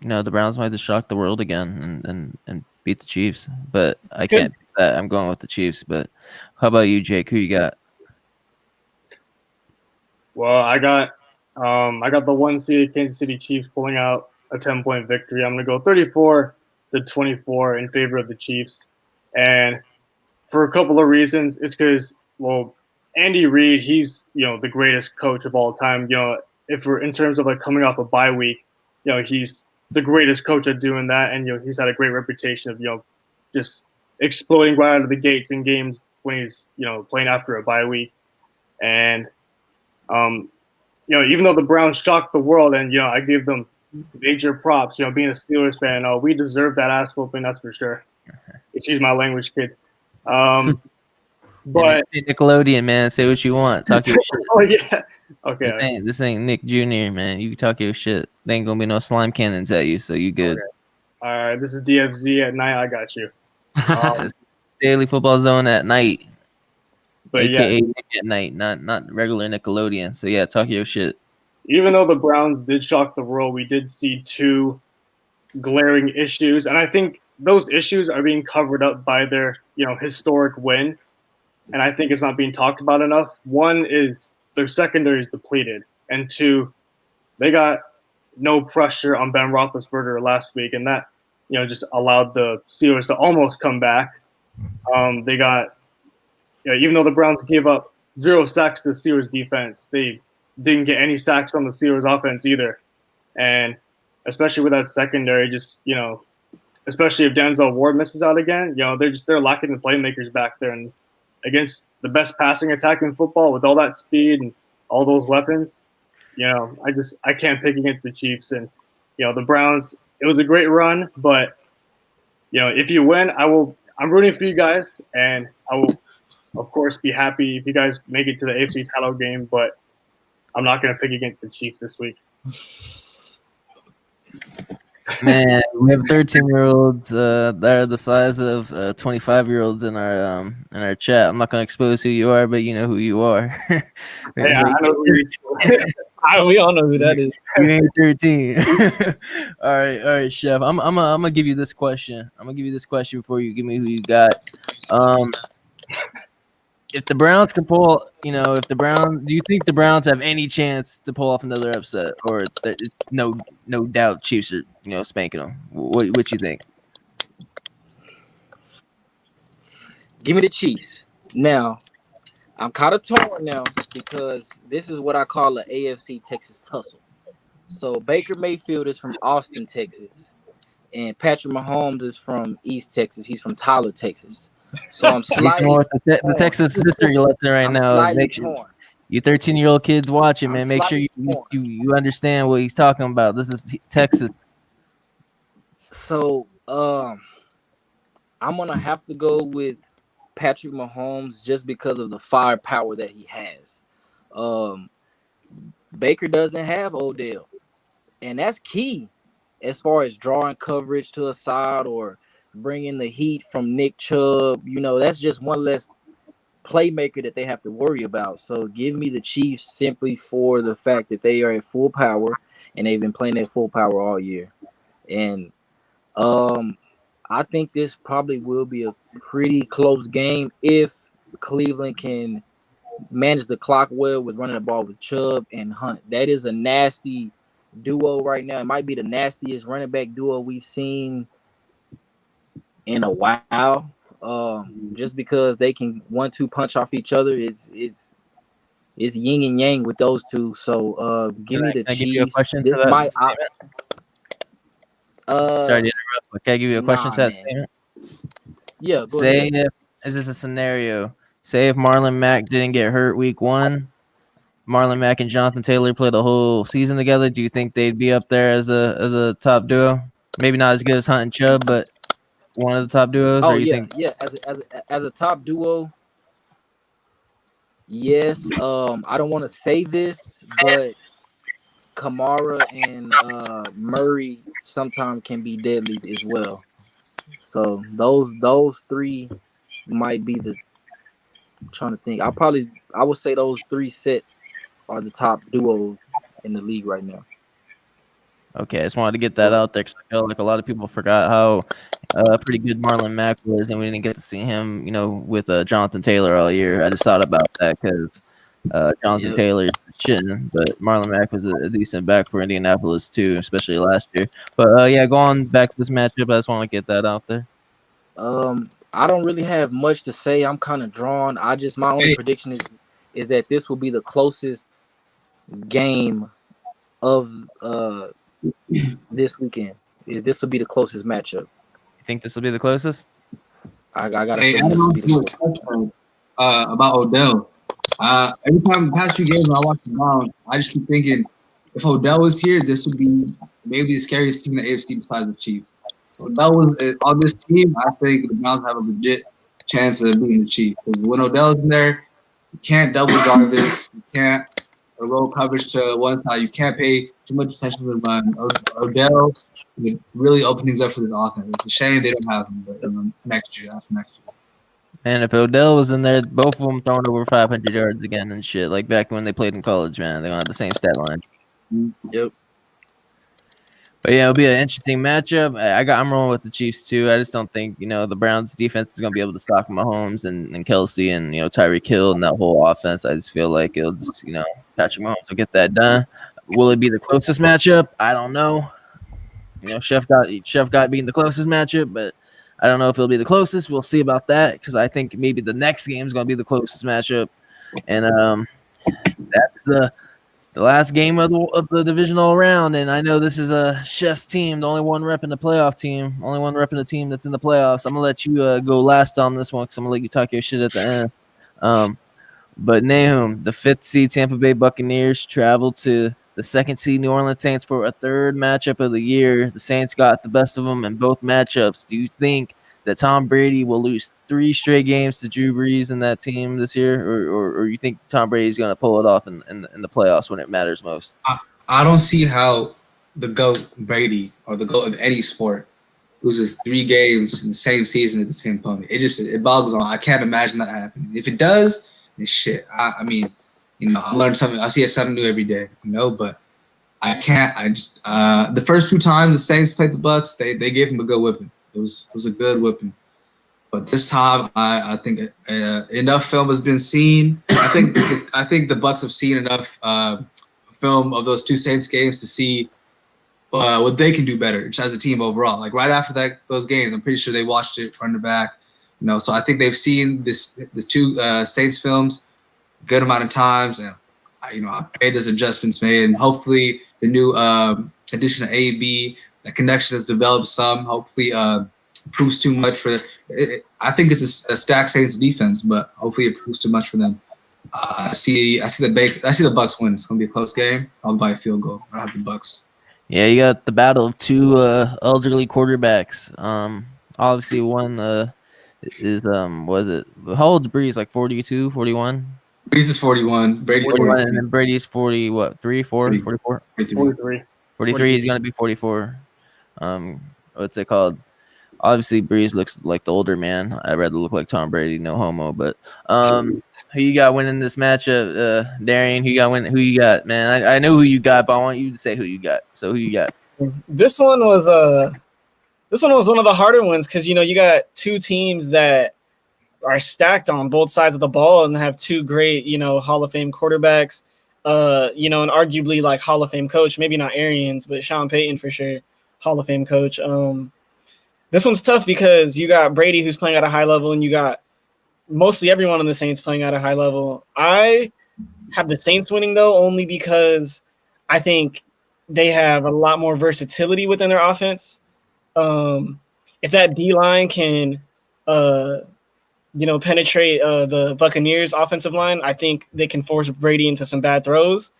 the Browns might just shock the world again and beat the Chiefs. But I can't beat that. I'm going with the Chiefs. But how about you, Jake? Who you got? Well, I got the 1 seed Kansas City Chiefs pulling out a 10-point victory. I'm gonna go 34-24 in favor of the Chiefs, and for a couple of reasons. It's because, well, Andy Reid, he's the greatest coach of all time. If we're in terms of like coming off a bye week, he's the greatest coach at doing that, and he's had a great reputation of just exploding right out of the gates in games when he's playing after a bye week, and even though the Browns shocked the world, and I give them major props. Being a Steelers fan, we deserve that ass whooping, that's for sure. Excuse my language, kids. But Hey, Nickelodeon, man, say what you want. Talk your shit. oh yeah, okay. This ain't Nick Jr., man. You can talk your shit. There ain't gonna be no slime cannons at you, so you good. Okay. All right, this is DFZ at night. I got you. Daily Football Zone at night, But aka yeah, Nick at night, not regular Nickelodeon. So yeah, talk your shit. even though the Browns did shock the world, we did see two glaring issues, and I think those issues are being covered up by their historic win, and I think it's not being talked about enough. One is their secondary is depleted, and two, they got no pressure on Ben Roethlisberger last week, and that just allowed the Steelers to almost come back. They got even though the Browns gave up 0 sacks to the Steelers defense, they didn't get any sacks on the Steelers offense either, and especially with that secondary, just especially if Denzel Ward misses out again, they're lacking the playmakers back there, and against the best passing attack in football with all that speed and all those weapons, I can't pick against the Chiefs. And the Browns, it was a great run, but if you win, I'm rooting for you guys, and I will of course be happy if you guys make it to the AFC title game, but I'm not going to pick against the Chiefs this week. Man, we have 13-year-olds that are the size of 25-year-olds in our chat. I'm not gonna expose who you are, but you know who you are. Hey, I know who you We all know who that is. You ain't 13. All right, Chef. I'm gonna give you this question. I'm gonna give you this question before you give me who you got. If the Browns can pull, do you think the Browns have any chance to pull off another upset, or that it's no doubt Chiefs are spanking them? What you think? Give me the Chiefs. Now, I'm kind of torn now because this is what I call an AFC Texas tussle. So Baker Mayfield is from Austin, Texas, and Patrick Mahomes is from East Texas. He's from Tyler, Texas. So I'm slightly With the Texas history lesson right I'm now. slightly Make sure torn. you 13-year-old kids watching, I'm man. Make sure slightly torn. you understand what he's talking about. This is Texas. So I'm gonna have to go with Patrick Mahomes just because of the firepower that he has. Baker doesn't have Odell, and that's key as far as drawing coverage to a side or bringing the heat from Nick Chubb. That's just one less playmaker that they have to worry about. So give me the Chiefs simply for the fact that they are at full power and they've been playing at full power all year. And I think this probably will be a pretty close game if Cleveland can manage the clock well with running the ball with Chubb and Hunt. That is a nasty duo right now. It might be the nastiest running back duo we've seen in a while. Just because they can 1-2 punch off each other, it's yin and yang with those two. So give me the Can I give you a Chiefs. question for This that might statement? Sorry to uh interrupt, but can I give you a question nah to that man. statement? Yeah, go Say ahead. if is this a scenario? Say if Marlon Mack didn't get hurt week 1, Marlon Mack and Jonathan Taylor played the whole season together. Do you think they'd be up there as a top duo? Maybe not as good as Hunt and Chubb, but one of the top duos. Or Oh you yeah, think? yeah. As a top duo, yes. I don't want to say this, but Kamara and Murray sometimes can be deadly as well. So those three might be the. I'm trying to think. I would say those three sets are the top duos in the league right now. Okay, I just wanted to get that out there because I feel like a lot of people forgot how pretty good Marlon Mack was, and we didn't get to see him, with Jonathan Taylor all year. I just thought about that because Jonathan Yep. Taylor shouldn't, but Marlon Mack was a decent back for Indianapolis too, especially last year. But yeah, going back to this matchup, I just want to get that out there. I don't really have much to say. I'm kind of drawn. My only Hey, prediction is that this will be the closest game of this weekend. Is this will be the closest matchup? You think this will be the closest? I got a hey, I feeling don't this will know be if the you closest. about Odell. Every time the past few games when I watch the Browns, I just keep thinking if Odell was here, this would be maybe the scariest team in the AFC besides the Chiefs. Odell was on this team. I think the Browns have a legit chance of beating the Chiefs. When Odell's in there, you can't double Jarvis. You can't roll coverage to one side. You can't pay too much attention to the run. Odell would really open things up for this offense. It's a shame they don't have him, but next year, that's for next year. And if Odell was in there, both of them throwing over 500 yards again and shit, like back when they played in college, man. They're going to have the same stat line. Yep. But yeah, it'll be an interesting matchup. I'm rolling with the Chiefs too. I just don't think the Browns defense is going to be able to stop Mahomes and Kelsey and Tyreek Hill and that whole offense. I just feel like it'll just Patrick Mahomes will get that done. Will it be the closest matchup? I don't know. Chef got being the closest matchup, but I don't know if it'll be the closest. We'll see about that because I think maybe the next game is going to be the closest matchup, and that's the last game of the divisional round. And I know this is a Chef's team, the only one repping the playoff team, only one repping the team that's in the playoffs. I'm gonna let you go last on this one because I'm gonna let you talk your shit at the end. But Nahum, the 5th seed Tampa Bay Buccaneers traveled to the 2nd seed New Orleans Saints for a third matchup of the year. The Saints got the best of them in both matchups. Do you think that Tom Brady will lose 3 straight games to Drew Brees and that team this year, or you think Tom Brady's going to pull it off in the playoffs when it matters most? I don't see how the GOAT Brady or the GOAT of any sport loses 3 games in the same season at the same opponent. It boggles on. I can't imagine that happening. If it does, then shit. I mean, I learn something. I see something new every day, but I can't. I just the first 2 times the Saints played the Bucks, they gave him a good whipping. It was a good whipping. But this time, I think enough film has been seen. I think the Bucks have seen enough film of those 2 Saints games to see what they can do better as a team overall. Like right after those games, I'm pretty sure they watched it front to back. So I think they've seen the 2 Saints films a good amount of times, and I made those adjustments made, and hopefully the new addition of AB, that connection has developed some. Hopefully, proves too much for. I think it's a stacked Saints defense, but hopefully it proves too much for them. I see the Bucks win. It's gonna be a close game. I'll buy a field goal. I have the Bucks. Yeah, you got the battle of 2 elderly quarterbacks. Obviously one is was it how old's Breeze? Like 42, 41? Breeze is 41. Brady's 41, 43. and then Brady's 40, what, 3, 4, 44? 43. 43, he's going to be 44. What's it called? Obviously, Breeze looks like the older man. I'd rather look like Tom Brady, no homo. But who you got winning this matchup, Darian? Who you got, man? I know who you got, but I want you to say who you got. So who you got? This one was This one was one of the harder ones because you got two teams that are stacked on both sides of the ball and have two great Hall of Fame quarterbacks. And arguably like Hall of Fame coach, maybe not Arians, but Sean Payton for sure, Hall of Fame coach. This one's tough because you got Brady who's playing at a high level, and you got mostly everyone on the Saints playing at a high level. I have the Saints winning though, only because I think they have a lot more versatility within their offense. If that D line can, penetrate the Buccaneers' offensive line, I think they can force Brady into some bad throws.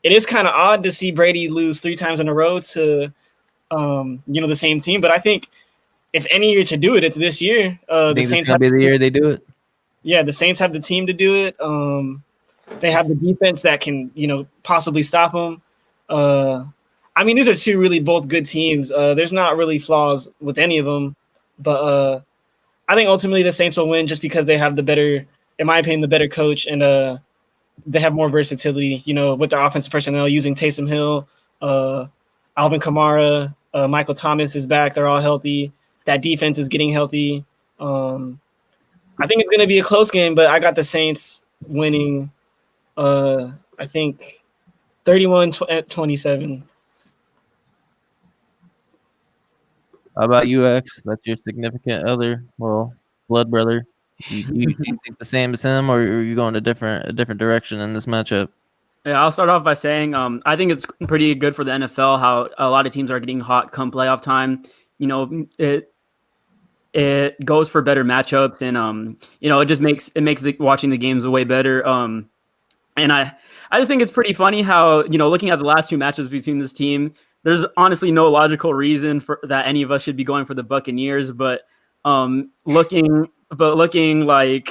It is kind of odd to see Brady lose 3 times in a row to, the same team. But I think if any year to do it, it's this year. The Saints gonna be the year they do it. Yeah, the Saints have the team to do it. They have the defense that can, possibly stop them. These are two really both good teams. There's not really flaws with any of them, but I think ultimately the Saints will win just because they have the better, in my opinion, the better coach, and they have more versatility, with their offensive personnel using Taysom Hill, Alvin Kamara, Michael Thomas is back. They're all healthy. That defense is getting healthy. I think it's going to be a close game, but I got the Saints winning, I think 31-27. How about you, X? That's your significant other, well, blood brother. You think the same as him, or are you going a different direction in this matchup? Yeah, I'll start off by saying I think it's pretty good for the NFL how a lot of teams are getting hot come playoff time. It goes for better matchups, and it just makes watching the games way better. And I just think it's pretty funny how looking at the last 2 matches between this team, there's honestly no logical reason for that any of us should be going for the Buccaneers, but looking like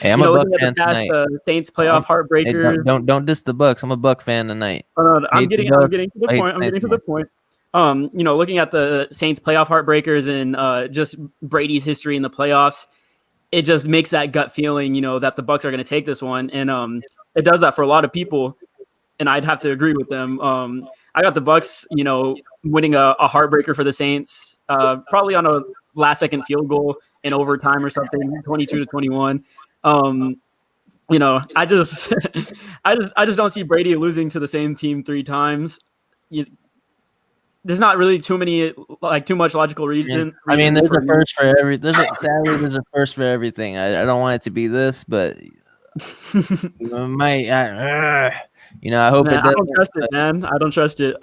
hey, I'm a Buck fan past, tonight. Saints playoff heartbreaker. Hey, don't diss the Bucks. I'm a Buck fan tonight. I'm getting to the point. Looking at the Saints playoff heartbreakers and just Brady's history in the playoffs, it just makes that gut feeling, that the Bucks are going to take this one, and it does that for a lot of people, and I'd have to agree with them. I got the Bucks, winning a heartbreaker for the Saints, probably on a last-second field goal in overtime or something, 22-21. I just I just don't see Brady losing to the same team 3 times. There's not really too much logical reason. There's a first for every. There's a first for everything. I don't want it to be this, but might. I hope it does. I don't trust it, man. I don't trust it.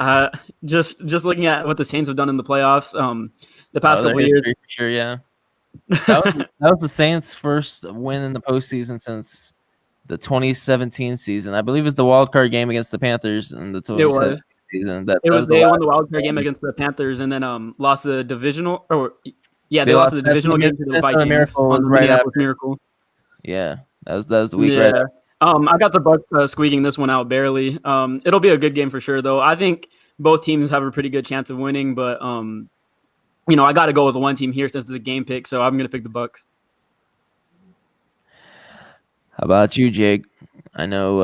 Just looking at what the Saints have done in the playoffs, the past couple years. For sure, yeah. That was the Saints' first win in the postseason since the 2017 season. I believe it was the wild card game against the Panthers in the 2017 season. They won the wild card game against the Panthers and then lost the divisional. They lost the divisional game to the Vikings on the Minneapolis Miracle. Yeah, that was the week right after. I got the Bucks squeaking this one out barely. It'll be a good game for sure, though. I think both teams have a pretty good chance of winning, but I got to go with the one team here since it's a game pick, so I'm going to pick the Bucks. How about you, Jake? I know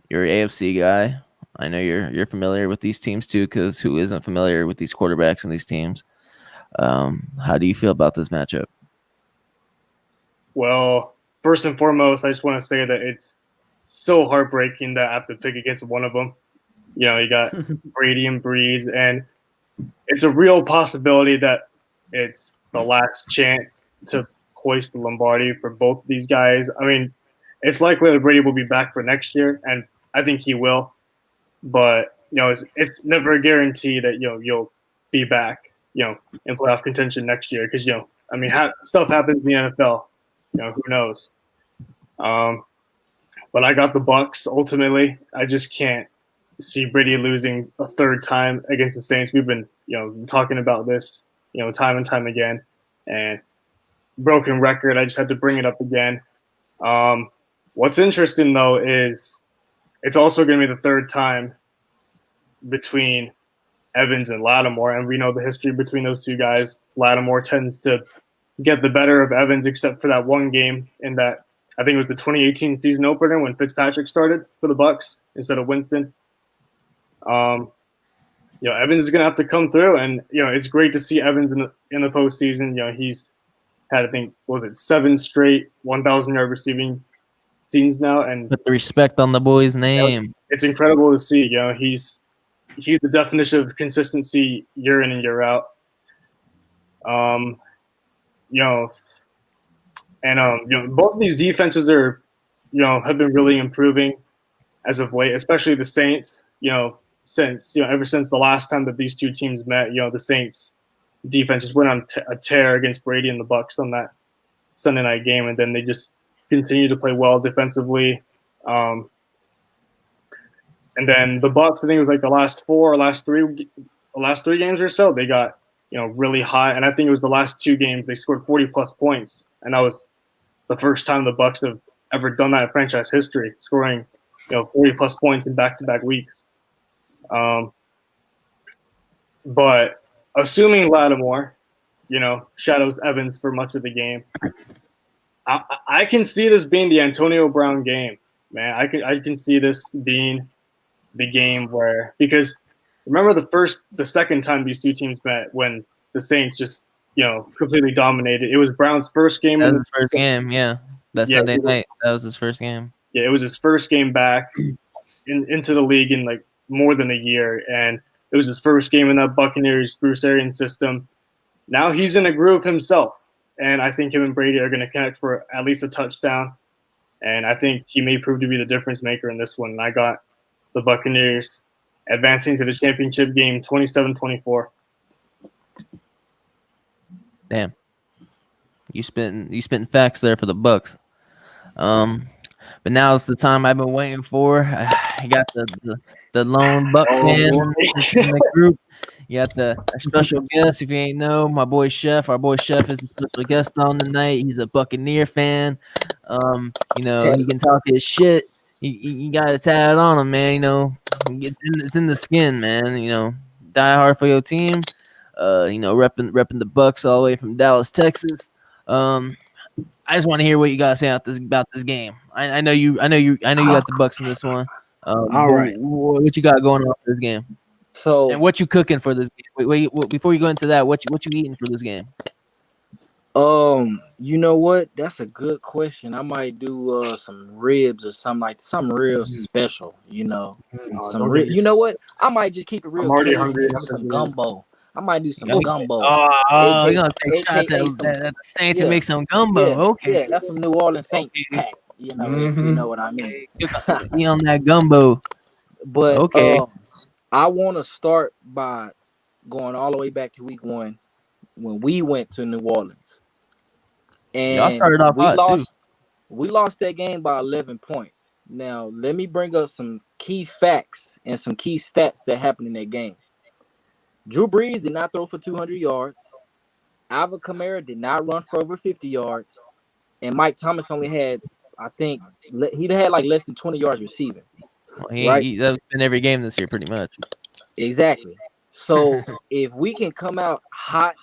you're an AFC guy. I know you're familiar with these teams too, because who isn't familiar with these quarterbacks and these teams? How do you feel about this matchup? Well, first and foremost, I just want to say that it's so heartbreaking that I have to pick against one of them. You got Brady and Breeze, and it's a real possibility that it's the last chance to hoist the Lombardi for both these guys. It's likely that Brady will be back for next year, and I think he will. But it's never a guarantee that you'll be back, in playoff contention next year because stuff happens in the NFL. Who knows? But I got the Bucks ultimately. I just can't see Brady losing a 3rd time against the Saints. We've been talking about this time and time again, and broken record. I just had to bring it up again. What's interesting though is it's also going to be the 3rd time between Evans and Lattimore, and we know the history between those two guys. Lattimore tends to get the better of Evans, except for that one game in that I think it was the 2018 season opener when Fitzpatrick started for the Bucks instead of Winston. Evans is gonna have to come through, and it's great to see Evans in the postseason. He's had, I think, what was it, 7 straight 1,000-yard receiving seasons now, and Put the respect on the boy's name. it's incredible to see. He's the definition of consistency year in and year out. Um, you know, both of these defenses are, have been really improving as of late, especially the Saints. Since ever since the last time that these two teams met, the Saints defense just went on a tear against Brady and the Bucks on that Sunday night game, and then they just continue to play well defensively. And then the Bucks, I think it was like the last three games or so, they got really high, and I think it was the last 2 games they scored 40+ points, and that was the first time the Bucks have ever done that in franchise history, scoring 40+ points in back-to-back weeks. But assuming Lattimore, shadows Evans for much of the game, I can see this being the Antonio Brown game, man. I can see this being the game where, because remember the second time these two teams met, when the Saints just completely dominated. It was Brown's first game. That was his first game, yeah. Sunday night, that was his first game. Yeah, it was his first game back into the league in like more than a year, and it was his first game in that Buccaneers Bruce Arians system. Now he's in a groove himself, and I think him and Brady are going to connect for at least a touchdown, and I think he may prove to be the difference maker in this one. And I got the Buccaneers advancing to the championship game 27-24. Damn. You spitting facts there for the Bucks. But now it's the time I've been waiting for. I got the lone Buck fan in the group. You got our special guest. If you ain't know, my boy Chef. Our boy Chef is a special guest on tonight. He's a Buccaneer fan. He can talk his shit. You got to tat on him, man. It's in the skin, man. Die hard for your team. Repping the Bucks all the way from Dallas, Texas. I just want to hear what you got to say about this game. I know you got the Bucks in this one. All right. What you got going on for this game? So, and what you cooking for this game? Wait, before you go into that, what you eating for this game? You know what? That's a good question. I might do some ribs or something real special. Some ribs. You know what? I might just keep it real. I'm already hungry. Some gumbo. I might do some gumbo. Oh, you're gonna take shots at the Saints and make some gumbo. Yeah, okay. Yeah, that's some New Orleans Saints pack. If you know what I mean. Be on that gumbo. But okay. I want to start by going all the way back to week 1 when we went to New Orleans. And y'all started off hot too. We lost that game by 11 points. Now, let me bring up some key facts and some key stats that happened in that game. Drew Brees did not throw for 200 yards. Alvin Kamara did not run for over 50 yards. And Mike Thomas only had, I think, he had like less than 20 yards receiving. Right? That's been every game this year, pretty much. Exactly. So if we can come out hot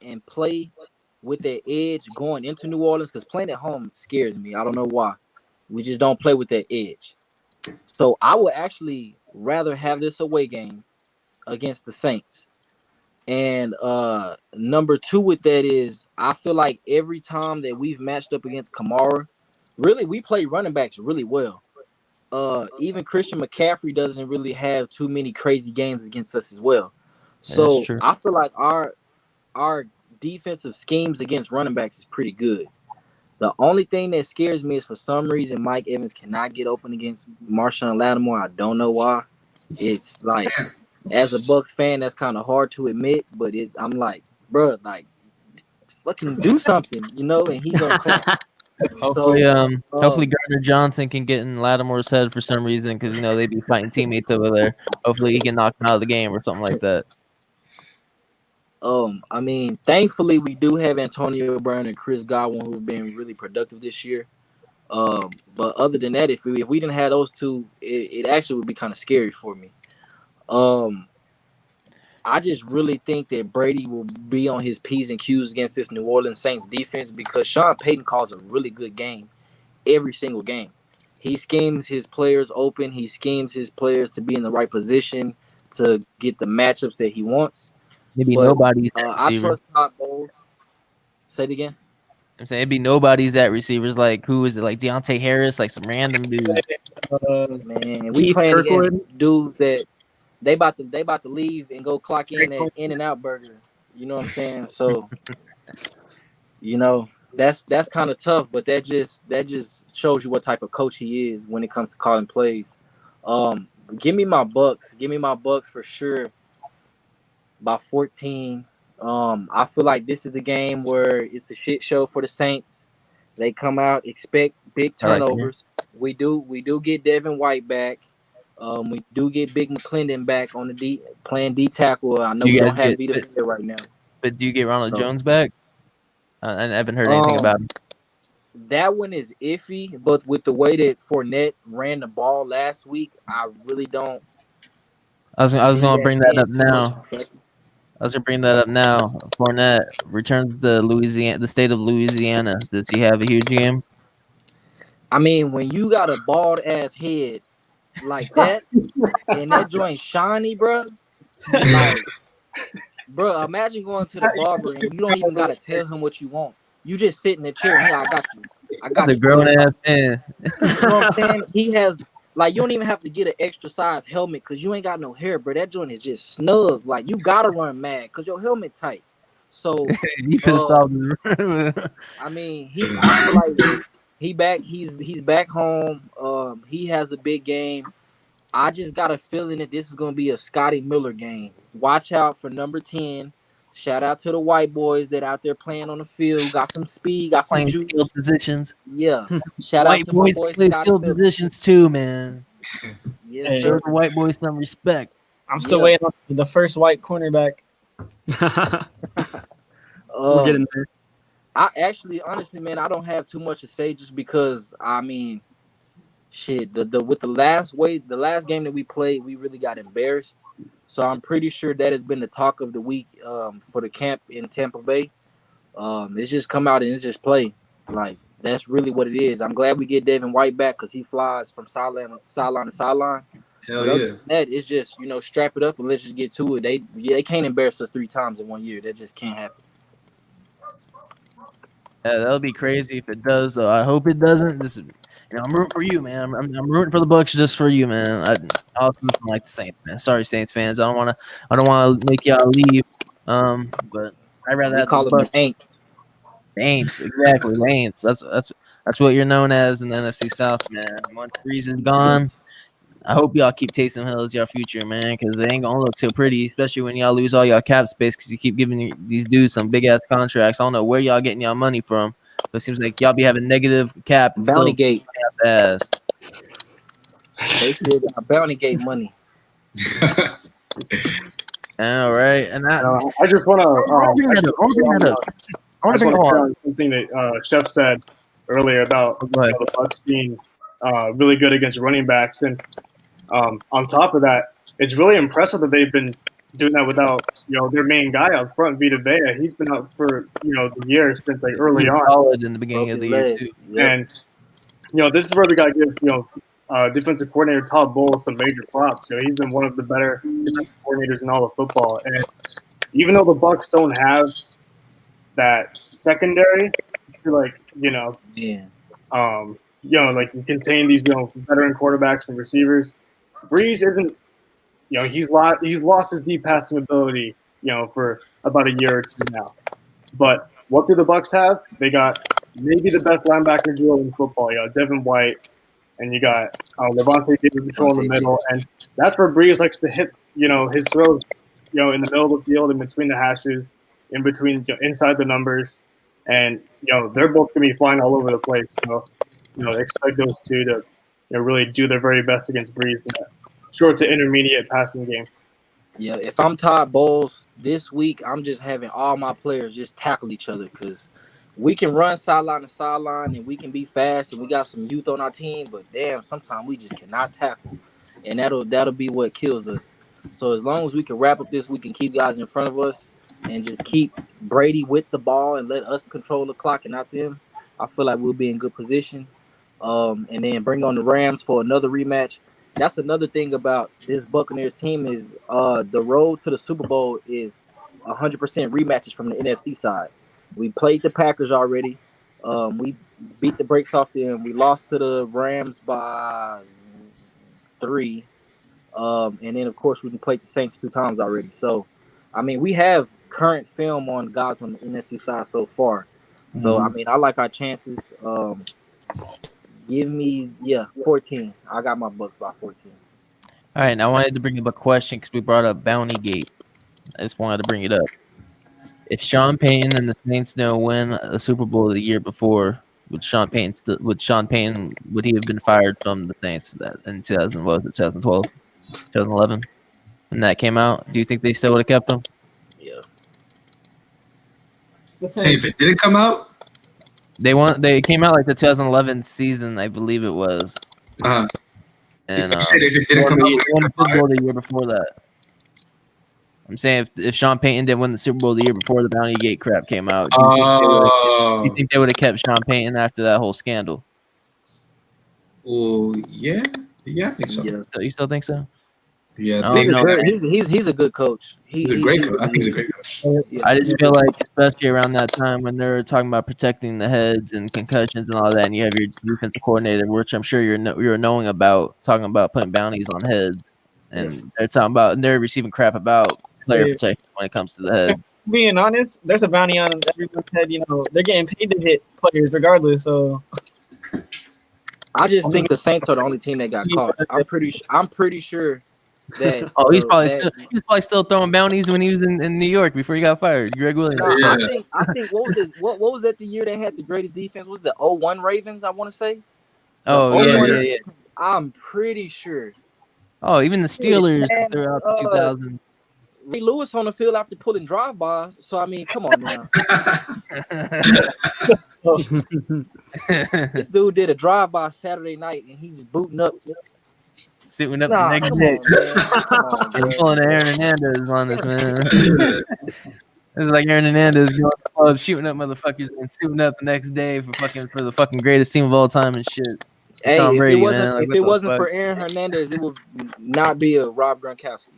and play with that edge going into New Orleans, because playing at home scares me. I don't know why. We just don't play with that edge. So I would actually rather have this away game against the Saints. And number 2 with that is, I feel like every time that we've matched up against Kamara, really, we play running backs really well. Even Christian McCaffrey doesn't really have too many crazy games against us as well. So I feel like our defensive schemes against running backs is pretty good. The only thing that scares me is, for some reason, Mike Evans cannot get open against Marshawn Lattimore. I don't know why. It's like, as a Bucks fan, that's kind of hard to admit, but I'm like, bro, like, fucking do something, and he's gonna class. Hopefully, hopefully Gardner Johnson can get in Lattimore's head for some reason, because they'd be fighting teammates over there. Hopefully, he can knock him out of the game or something like that. I mean, thankfully, we do have Antonio Brown and Chris Godwin, who've been really productive this year. But other than that, if we didn't have those two, it actually would be kind of scary for me. I just really think that Brady will be on his P's and Q's against this New Orleans Saints defense, because Sean Payton calls a really good game every single game. He schemes his players open. He schemes his players to be in the right position, to get the matchups that he wants. Maybe But nobody's that I receiver. trust Todd Bowles. Say it again. I'm saying it'd be nobody's at receivers. Like who is it? Like Deontay Harris, like some random dude. Man, we Keith playing Kirkwood. against dudes that they about to leave and go clock in at In-N-Out Burger. You know what I'm saying? So, you know, that's kind of tough, but that just shows you what type of coach he is when it comes to calling plays. Give me my Bucks. Give me my Bucks for sure by 14. I feel like this is the game where it's a shit show for the Saints. They come out, expect big I like that. turnovers. We do get Devin White back. We do get Big McClendon back on the playing D tackle. I know You we guys don't have get, Vita Vea right now. but do you get Ronald So, Jones back? I haven't heard anything about him. That one is iffy, but with the way that Fournette ran the ball last week, I really don't. I was see gonna bring that being up too much now. effect. I was gonna bring that up now. Fournette returns to Louisiana, the state of Louisiana. Does he have a huge game? I mean, when you got a bald ass head like that, and that joint shiny, bro, like, bro, imagine going to the barber and you don't even gotta tell him what you want. You just sit in the chair and he like, I got you. I That's got a you. grown Clear. ass man. You know what I'm saying? He has like you don't even have to get an extra size helmet because you ain't got no hair, bro. That joint is just snug. Like you gotta run mad because your helmet tight. So He pissed off. I mean, I feel like he back. He's back home. He has a big game. I just got a feeling that this is gonna be a Scotty Miller game. Watch out for number 10. Shout out to the white boys that out there playing on the field. Got some speed. Got some Playing juice. skilled positions. Yeah. Shout out White to my boys boy play Scotty skilled Miller. positions too, man. Yes, Hey. Show sir. the white boys some respect. I'm still Yeah. waiting on the first white cornerback. We're getting there. I actually, honestly, man, I don't have too much to say just because I mean, shit, with the last game that we played, we really got embarrassed. So I'm pretty sure that has been the talk of the week for the camp in Tampa Bay. It's just come out and it's just play. Like that's really what it is. I'm glad we get Devin White back because he flies from sideline to sideline. Hell But other yeah. than that, it's just strap it up and let's just get to it. They can't embarrass us 3 times in 1 year. That just can't happen. Yeah, that'll be crazy if it does. Though I hope it doesn't. I'm rooting for you, man. I'm rooting for the Bucks just for you, man. I also don't like the Saints, man. Sorry, Saints fans. I don't want to make y'all leave. But I'd rather We have call the them the Bucks. Aints. The Aints, exactly. The Aints. That's what you're known as in the NFC South, man. Once Breeze is gone, I hope y'all keep Taysom Hill as your future, man, because they ain't gonna look so pretty, especially when y'all lose all y'all cap space because you keep giving these dudes some big ass contracts. I don't know where y'all getting y'all money from, but it seems like y'all be having negative cap and Bounty still Gate. ass. They still got Bounty Gate money. All right, and that. I just want to bring that up. I want to bring that up. I want to bring it on. something that Chef said earlier about Go ahead. the Bucks being really good against running backs, and on top of that, it's really impressive that they've been doing that without their main guy up front, Vita Vea. He's been out for the year since like early He was on, solid in the beginning of the year Leg. too. Yep. and this is where we got to give defensive coordinator Todd Bowles some major props. He's been one of the better defensive coordinators in all of football, and even though the Bucks don't have that secondary to Yeah. like contain these veteran quarterbacks and receivers, Breeze isn't he's lost his deep passing ability for about a year or two now. But what do the Bucks have? They got maybe the best linebacker duo in football. Devin White, and you got Levante David control in the middle, and that's where Breeze likes to hit his throws in the middle of the field, in between the hashes, in between inside the numbers, and they're both gonna be flying all over the place. So expect those two to really do their very best against Breeze in that short to intermediate passing game. Yeah, if I'm Todd Bowles this week, I'm just having all my players just tackle each other because we can run sideline to sideline and we can be fast and we got some youth on our team, but damn, sometimes we just cannot tackle, and that'll be what kills us. So as long as we can wrap up this week and keep guys in front of us and just keep Brady with the ball and let us control the clock and not them, I feel like we'll be in good position. And then bring on the Rams for another rematch. that's another thing about this Buccaneers team is the road to the Super Bowl is 100% rematches from the NFC side. We played the Packers already. We beat the brakes off them. We lost to the Rams by 3. And then of course we played the Saints 2 times already. So, I mean, we have current film on guys on the NFC side so far. So, I mean, I like our chances. Give me 14. I got my Bucks by 14. All right, now I wanted to bring up a question because we brought up Bounty Gate. I just wanted to bring it up. If Sean Payton and the Saints don't win a Super Bowl the year before, would Sean Payton would he have been fired from the Saints that in 2012, 2011 when that came out? Do you think they still would have kept him? Yeah. Say if it didn't come out. They came out like the 2011 season, I believe it was. Uh, And you said if it didn't come out, they won the Super Bowl the year before that. I'm saying if Sean Payton didn't win the Super Bowl the year before the Bounty Gate crap came out, do you think they would have kept Sean Payton after that whole scandal? Oh yeah, I think so. Yeah. You still think so? Yeah, I don't know. He's a good coach. He's a great coach. I think he's a great coach. Yeah. I just feel like, especially around that time when they're talking about protecting the heads and concussions and all that, and you have your defensive coordinator, which I'm sure you're knowing about, talking about putting bounties on heads, and they're talking about and they're receiving crap about player protection when it comes to the heads. Being honest, there's a bounty on everyone's head. You know, they're getting paid to hit players regardless. So I just think the Saints are the only team that got caught. I'm pretty sure that. He's probably still throwing bounties when he was in New York before he got fired. Greg Williams. I think what was that the year they had the greatest defense? Was the 01 Ravens? I want to say. Yeah. I'm pretty sure. Oh, even the Steelers throughout the 2000s. Ray Lewis on the field after pulling drive-bys. So I mean, come on now. This dude did a drive-by Saturday night, and he's booting up. Suiting up the next day. And pulling Aaron Hernandez on this, man. It's like Aaron Hernandez going to the club, shooting up motherfuckers, and suiting up the next day for the fucking greatest team of all time and shit. Hey, Tom Brady, if it wasn't for Aaron Hernandez, it would not be a Rob Gronkowski.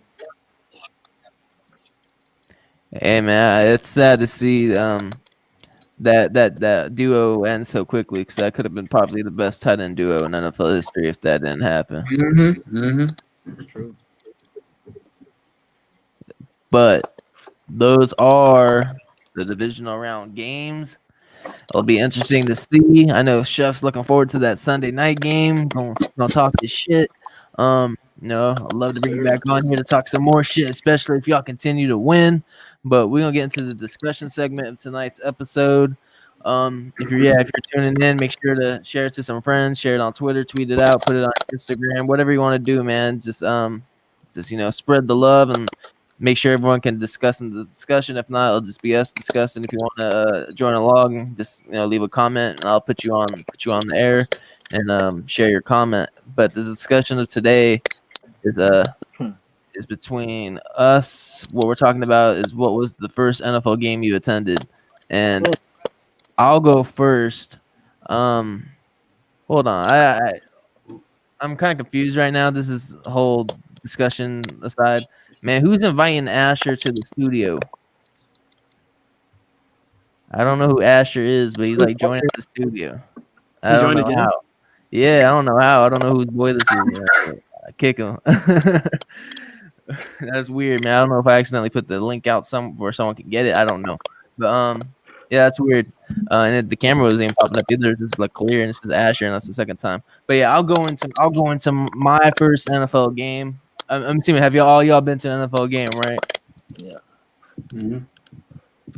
Hey man, it's sad to see that duo end so quickly because that could have been probably the best tight end duo in NFL history if that didn't happen. True. But those are the divisional round games. It'll be interesting to see. I know Chef's looking forward to that Sunday night game. Gonna talk this shit. I'd love to bring you back on here to talk some more shit, especially if y'all continue to win. But we're gonna get into the discussion segment of tonight's episode. If you're tuning in, make sure to share it to some friends, share it on Twitter, tweet it out, put it on Instagram, whatever you want to do, man. Just spread the love and make sure everyone can discuss in the discussion. If not, it'll just be us discussing. If you want to join along, just leave a comment and I'll put you on the air and share your comment. But the discussion of today is between us. What we're talking about is what was the first NFL game you attended, and I'll go first. Hold on, I'm kind of confused right now. This is a whole discussion aside. Man, who's inviting Asher to the studio? I don't know who Asher is, but he's like joining the studio. I don't know how. Yeah, I don't know how. I don't know whose boy this is. I kick him. That's weird, man. I don't know if I accidentally put the link out where someone can get it. I don't know. But yeah, that's weird. And the camera wasn't even popping up either. It's just like clear and it says Asher, and that's the second time. But yeah, I'll go into my first NFL game. I'm assuming have y'all been to an NFL game, right? Yeah. Mm-hmm.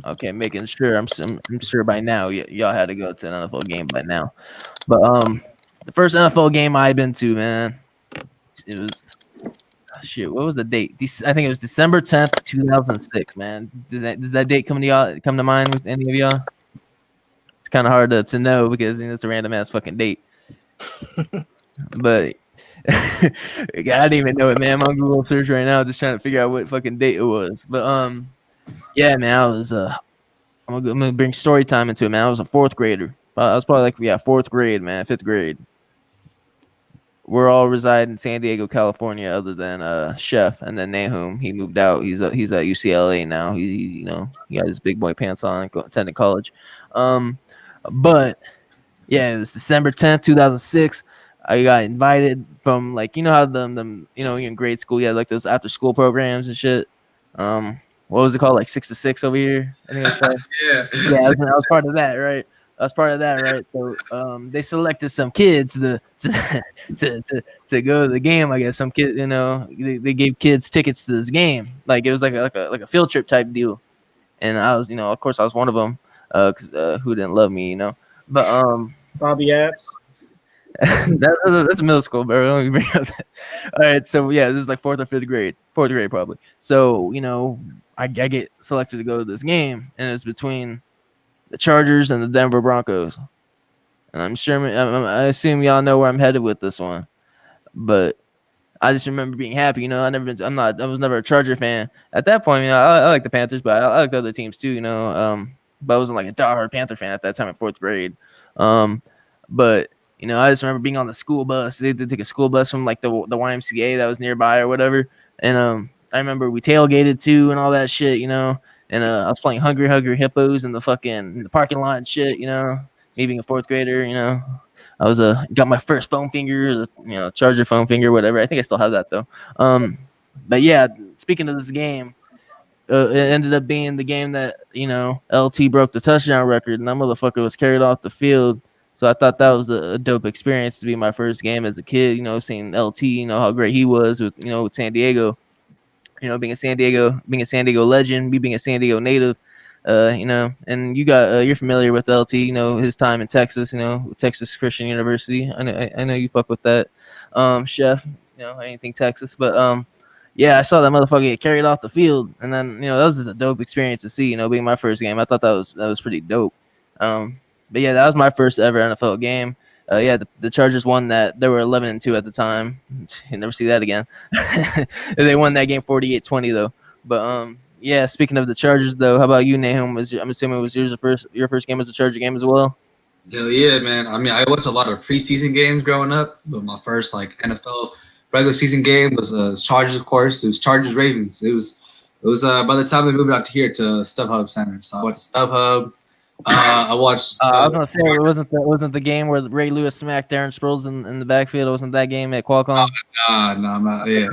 Okay, making sure. I'm sure by now y'all had to go to an NFL game by now. But the first NFL game I've been to, man, it was what was the date? I think it was December 10th, 2006, man. Does that date come to mind with any of y'all? It's kind of hard to know because it's a random ass fucking date. But I didn't even know it, man. I'm on Google search right now, just trying to figure out what fucking date it was. But yeah, man, I was I'm gonna bring story time into it, man. I was a fourth grader. I was probably like 4th grade, man, 5th grade. we're all reside in San Diego, California, other than Chef, and then Nahum. He moved out. He's at UCLA now. He got his big boy pants on, attending college. But yeah, it was December 10th, 2006. I got invited from, like, you know how them you're in grade school, you had like those after school programs and shit. What was it called, like 6 to 6 over here? I think it was called. Yeah, I was part of that, right? I was part of that, right? So they selected some kids to go to the game. I guess some kids, they gave kids tickets to this game. Like it was like a field trip type deal. And I was, of course, I was one of them. Cause who didn't love me, But Bobby Apps. that's middle school, bro. Don't even bring up that. All right, so yeah, this is like fourth grade probably. So I get selected to go to this game, and it's between the Chargers and the Denver Broncos. And I assume y'all know where I'm headed with this one, but I just remember being happy. I was never a Charger fan at that point. I like the Panthers, but I like the other teams too. But I wasn't like a diehard Panther fan at that time in fourth grade. But I just remember being on the school bus. They did take a school bus from like the YMCA that was nearby or whatever. And I remember we tailgated too and all that shit. And I was playing Hungry Hippos in the parking lot and shit. Me being a fourth grader. I was got my first foam finger, Charger foam finger, whatever. I think I still have that though. But yeah, speaking of this game, it ended up being the game that LT broke the touchdown record, and that motherfucker was carried off the field. So I thought that was a dope experience to be my first game as a kid. Seeing LT, how great he was with with San Diego. Being a San Diego legend, me being a San Diego native. And you're familiar with LT, his time in Texas, Texas Christian University. I know you fuck with that, Chef, anything Texas, but yeah, I saw that motherfucker get carried off the field, and then that was just a dope experience to see. Being my first game, I thought that was pretty dope. But yeah, that was my first ever NFL game. Yeah, the Chargers won that. They were 11-2 at the time. You never see that again. They won that game 48-20 though. But yeah, speaking of the Chargers though, how about you, Nahum? I'm assuming it was your first game as a Charger game as well. Hell yeah, man. I mean, I went to a lot of preseason games growing up, but my first like NFL regular season game was Chargers, of course. It was Chargers Ravens. It was by the time they moved out to here to StubHub Center. So I went to StubHub. I watched. I was gonna say it wasn't the game where Ray Lewis smacked Darren Sproles in the backfield. It wasn't that game at Qualcomm. No, I'm not. Yeah.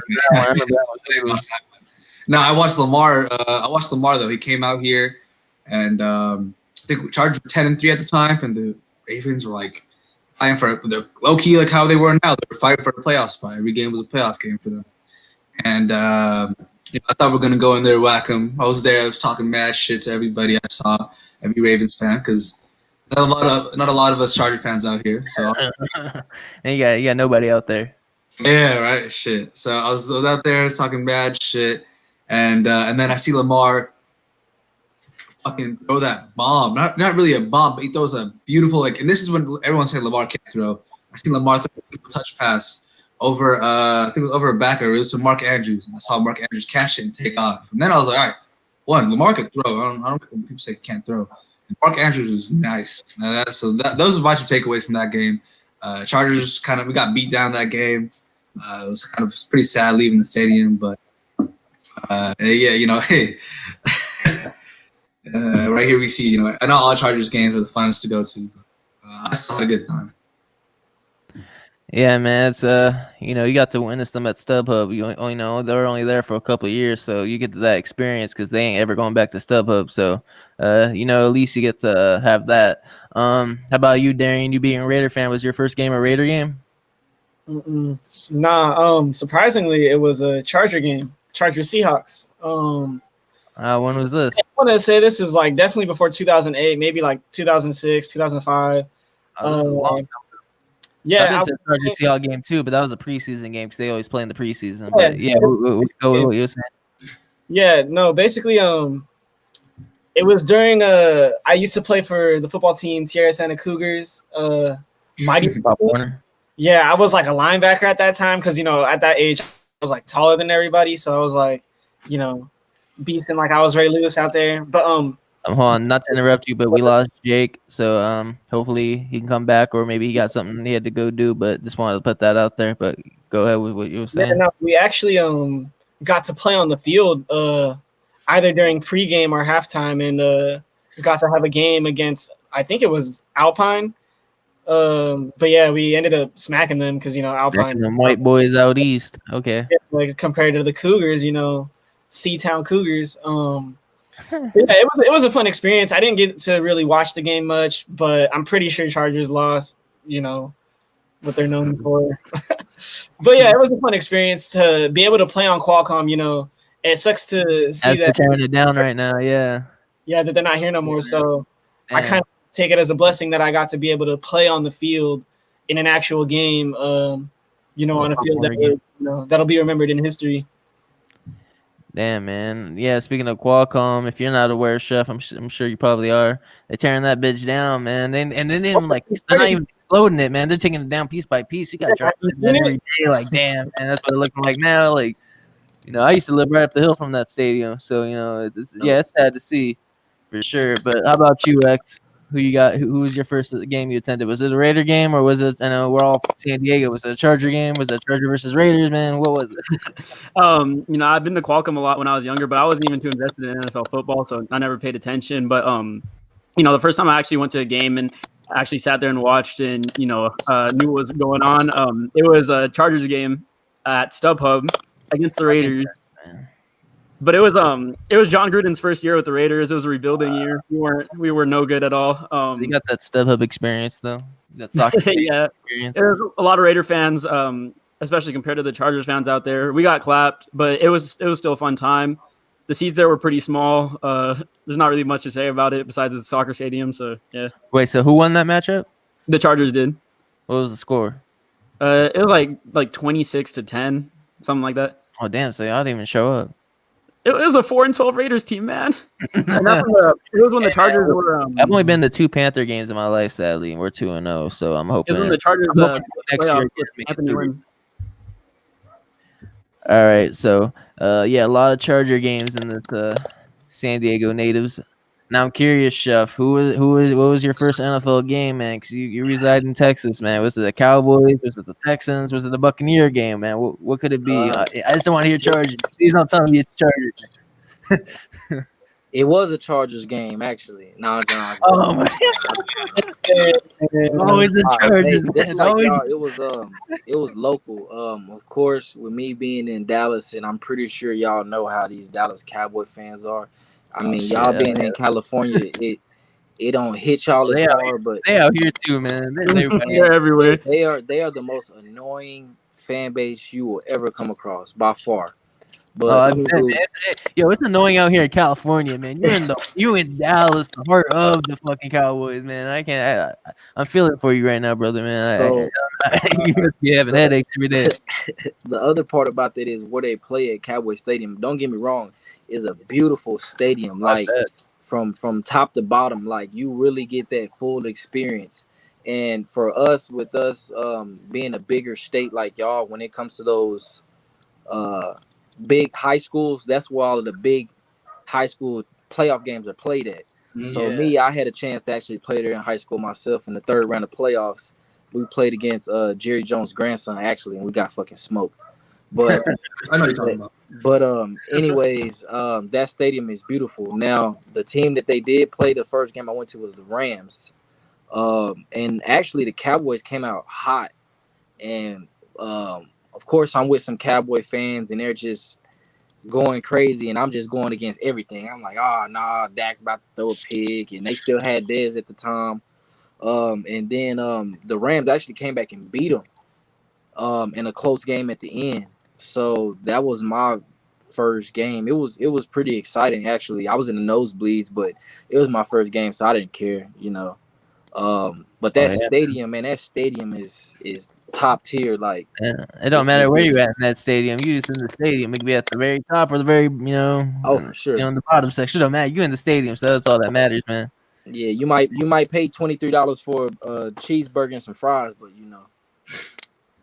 No, I watched Lamar. I watched Lamar though. He came out here, and I think Chargers were 10-3 at the time, and the Ravens were like fighting for the low key like how they were now. They were fighting for a playoff spot. Every game was a playoff game for them, and I thought we were gonna go in there whack them. I was there. I was talking mad shit to everybody I saw. Every Ravens fan, because not a lot of us Charger fans out here. So and you got nobody out there. Yeah, right. Shit. So I was out there talking bad shit, and then I see Lamar fucking throw that bomb. Not really a bomb, but he throws a beautiful and this is when everyone said Lamar can't throw. I see Lamar throw a beautiful touch pass over I think it was over a backer. It was to Mark Andrews, and I saw Mark Andrews catch it and take off. And then I was like, all right. One, Lamar could throw. I don't care when people say he can't throw. And Mark Andrews was nice. Those are my two takeaways from that game. Chargers we got beat down that game. It was pretty sad leaving the stadium, but yeah, hey, right here we see, I know all Chargers games are the funnest to go to. I still had a good time. Yeah, man, it's you got to witness them at StubHub. They were only there for a couple of years, so you get that experience because they ain't ever going back to StubHub. So, at least you get to have that. How about you, Darian? You being a Raider fan, was your first game a Raider game? Nah. Surprisingly, it was a Charger game. Charger Seahawks. When was this? I want to say this is like definitely before 2008, maybe like 2006, 2005. This is a long time. Yeah, I've been to the Chargers Seahawks game too, but that was a preseason game because they always play in the preseason. Yeah. But yeah, what you were saying? Yeah, no, basically, it was during I used to play for the football team Tierra Santa Cougars. Mighty Bob Warner. Yeah, I was like a linebacker at that time because at that age I was like taller than everybody, so I was like, beasting like I was Ray Lewis out there. But Hold on, not to interrupt you, but we lost Jake, so hopefully he can come back, or maybe he got something he had to go do. But just wanted to put that out there. But go ahead with what you were Yeah, saying. no, we actually got to play on the field either during pregame or halftime, and got to have a game against, I think it was Alpine. But yeah, we ended up smacking them because Backing Alpine, them white boys out east. Okay. like compared to the Cougars, Seatown Cougars. Yeah, it was a fun experience. I didn't get to really watch the game much, but I'm pretty sure Chargers lost. What they're known for. But yeah, it was a fun experience to be able to play on Qualcomm. It sucks to see As they're that tearing it down right now, yeah. that they're not here no more. So I Damn. kind of take it as a blessing that I got to be able to play on the field in an actual game. On a field that that'll be remembered in history. Damn, man. Yeah, speaking of Qualcomm, if you're not aware, Chef, I'm sure you probably are. They're tearing that bitch down, man. And then even they're not even exploding it, man. They're taking it down piece by piece. You got to drive that every day. Like, damn, man, that's what it's looking like now. Like, I used to live right up the hill from that stadium, so it's sad to see for sure. But how about you, X? Who you got? Who was your first game you attended? Was it a Raider game, or was it? I know we're all from San Diego. Was it a Charger game? Was it Charger versus Raiders? Man, what was it? I've been to Qualcomm a lot when I was younger, but I wasn't even too invested in NFL football, so I never paid attention. But the first time I actually went to a game and actually sat there and watched and knew what was going on, it was a Chargers game at StubHub against the Raiders. But it was John Gruden's first year with the Raiders. It was a rebuilding year. We were no good at all. So you got that StubHub experience though. That soccer yeah, experience. There was a lot of Raider fans, especially compared to the Chargers fans out there. We got clapped, but it was still a fun time. The seats there were pretty small. There's not really much to say about it besides it's a soccer stadium. So yeah. Wait, so who won that matchup? The Chargers did. What was the score? It was like 26-10, something like that. Oh damn! So y'all didn't even show up. It was a 4-12 Raiders team, man. And it was when the Chargers were. I've only been to 2 Panther games in my life, sadly, and we're 2-0. So I'm hoping. It was when the Chargers next year. Anthony Lynn. All right, so a lot of Charger games in the San Diego natives. Now I'm curious, Chef, what was your first NFL game, man? Because you reside in Texas, man. Was it the Cowboys? Was it the Texans? Was it the Buccaneer game, man? What could it be? I just don't want to hear Chargers. Please don't tell me it's Chargers. It was a Chargers game, actually. No. Oh my God! Always the Chargers. It was local. Of course, with me being in Dallas, and I'm pretty sure y'all know how these Dallas Cowboy fans are. I mean, y'all being in California, it don't hit y'all as hard, but they out here too, man. They're everywhere. They are the most annoying fan base you will ever come across by far. But it's annoying out here in California, man. You in Dallas, the heart of the fucking Cowboys, man. I'm feeling for you right now, brother, man. You must be having headaches every day. The other part about that is where they play at Cowboy Stadium. Don't get me wrong, is a beautiful stadium. Like from top to bottom, like you really get that full experience. And for us, being a bigger state like y'all, when it comes to those big high schools, that's where all of the big high school playoff games are played at. So I had a chance to actually play there in high school myself. In the third round of playoffs, we played against Jerry Jones' grandson, actually, and we got fucking smoked. But I know what you're talking about. But anyways, that stadium is beautiful. Now, the team that they did play the first game I went to was the Rams. And actually the Cowboys came out hot. And of course I'm with some Cowboy fans and they're just going crazy and I'm just going against everything. I'm like, Dak's about to throw a pick, and they still had Dez at the time. And then the Rams actually came back and beat them in a close game at the end. So that was my first game. It was pretty exciting, actually. I was in the nosebleeds, but it was my first game, so I didn't care, But that stadium, man, that stadium is top tier. Like, it don't matter where you at in that stadium. You just in the stadium. It could be at the very top or the very, for sure, in the bottom section. It don't matter. You in the stadium, so that's all that matters, man. Yeah, you might pay $23 for a cheeseburger and some fries, but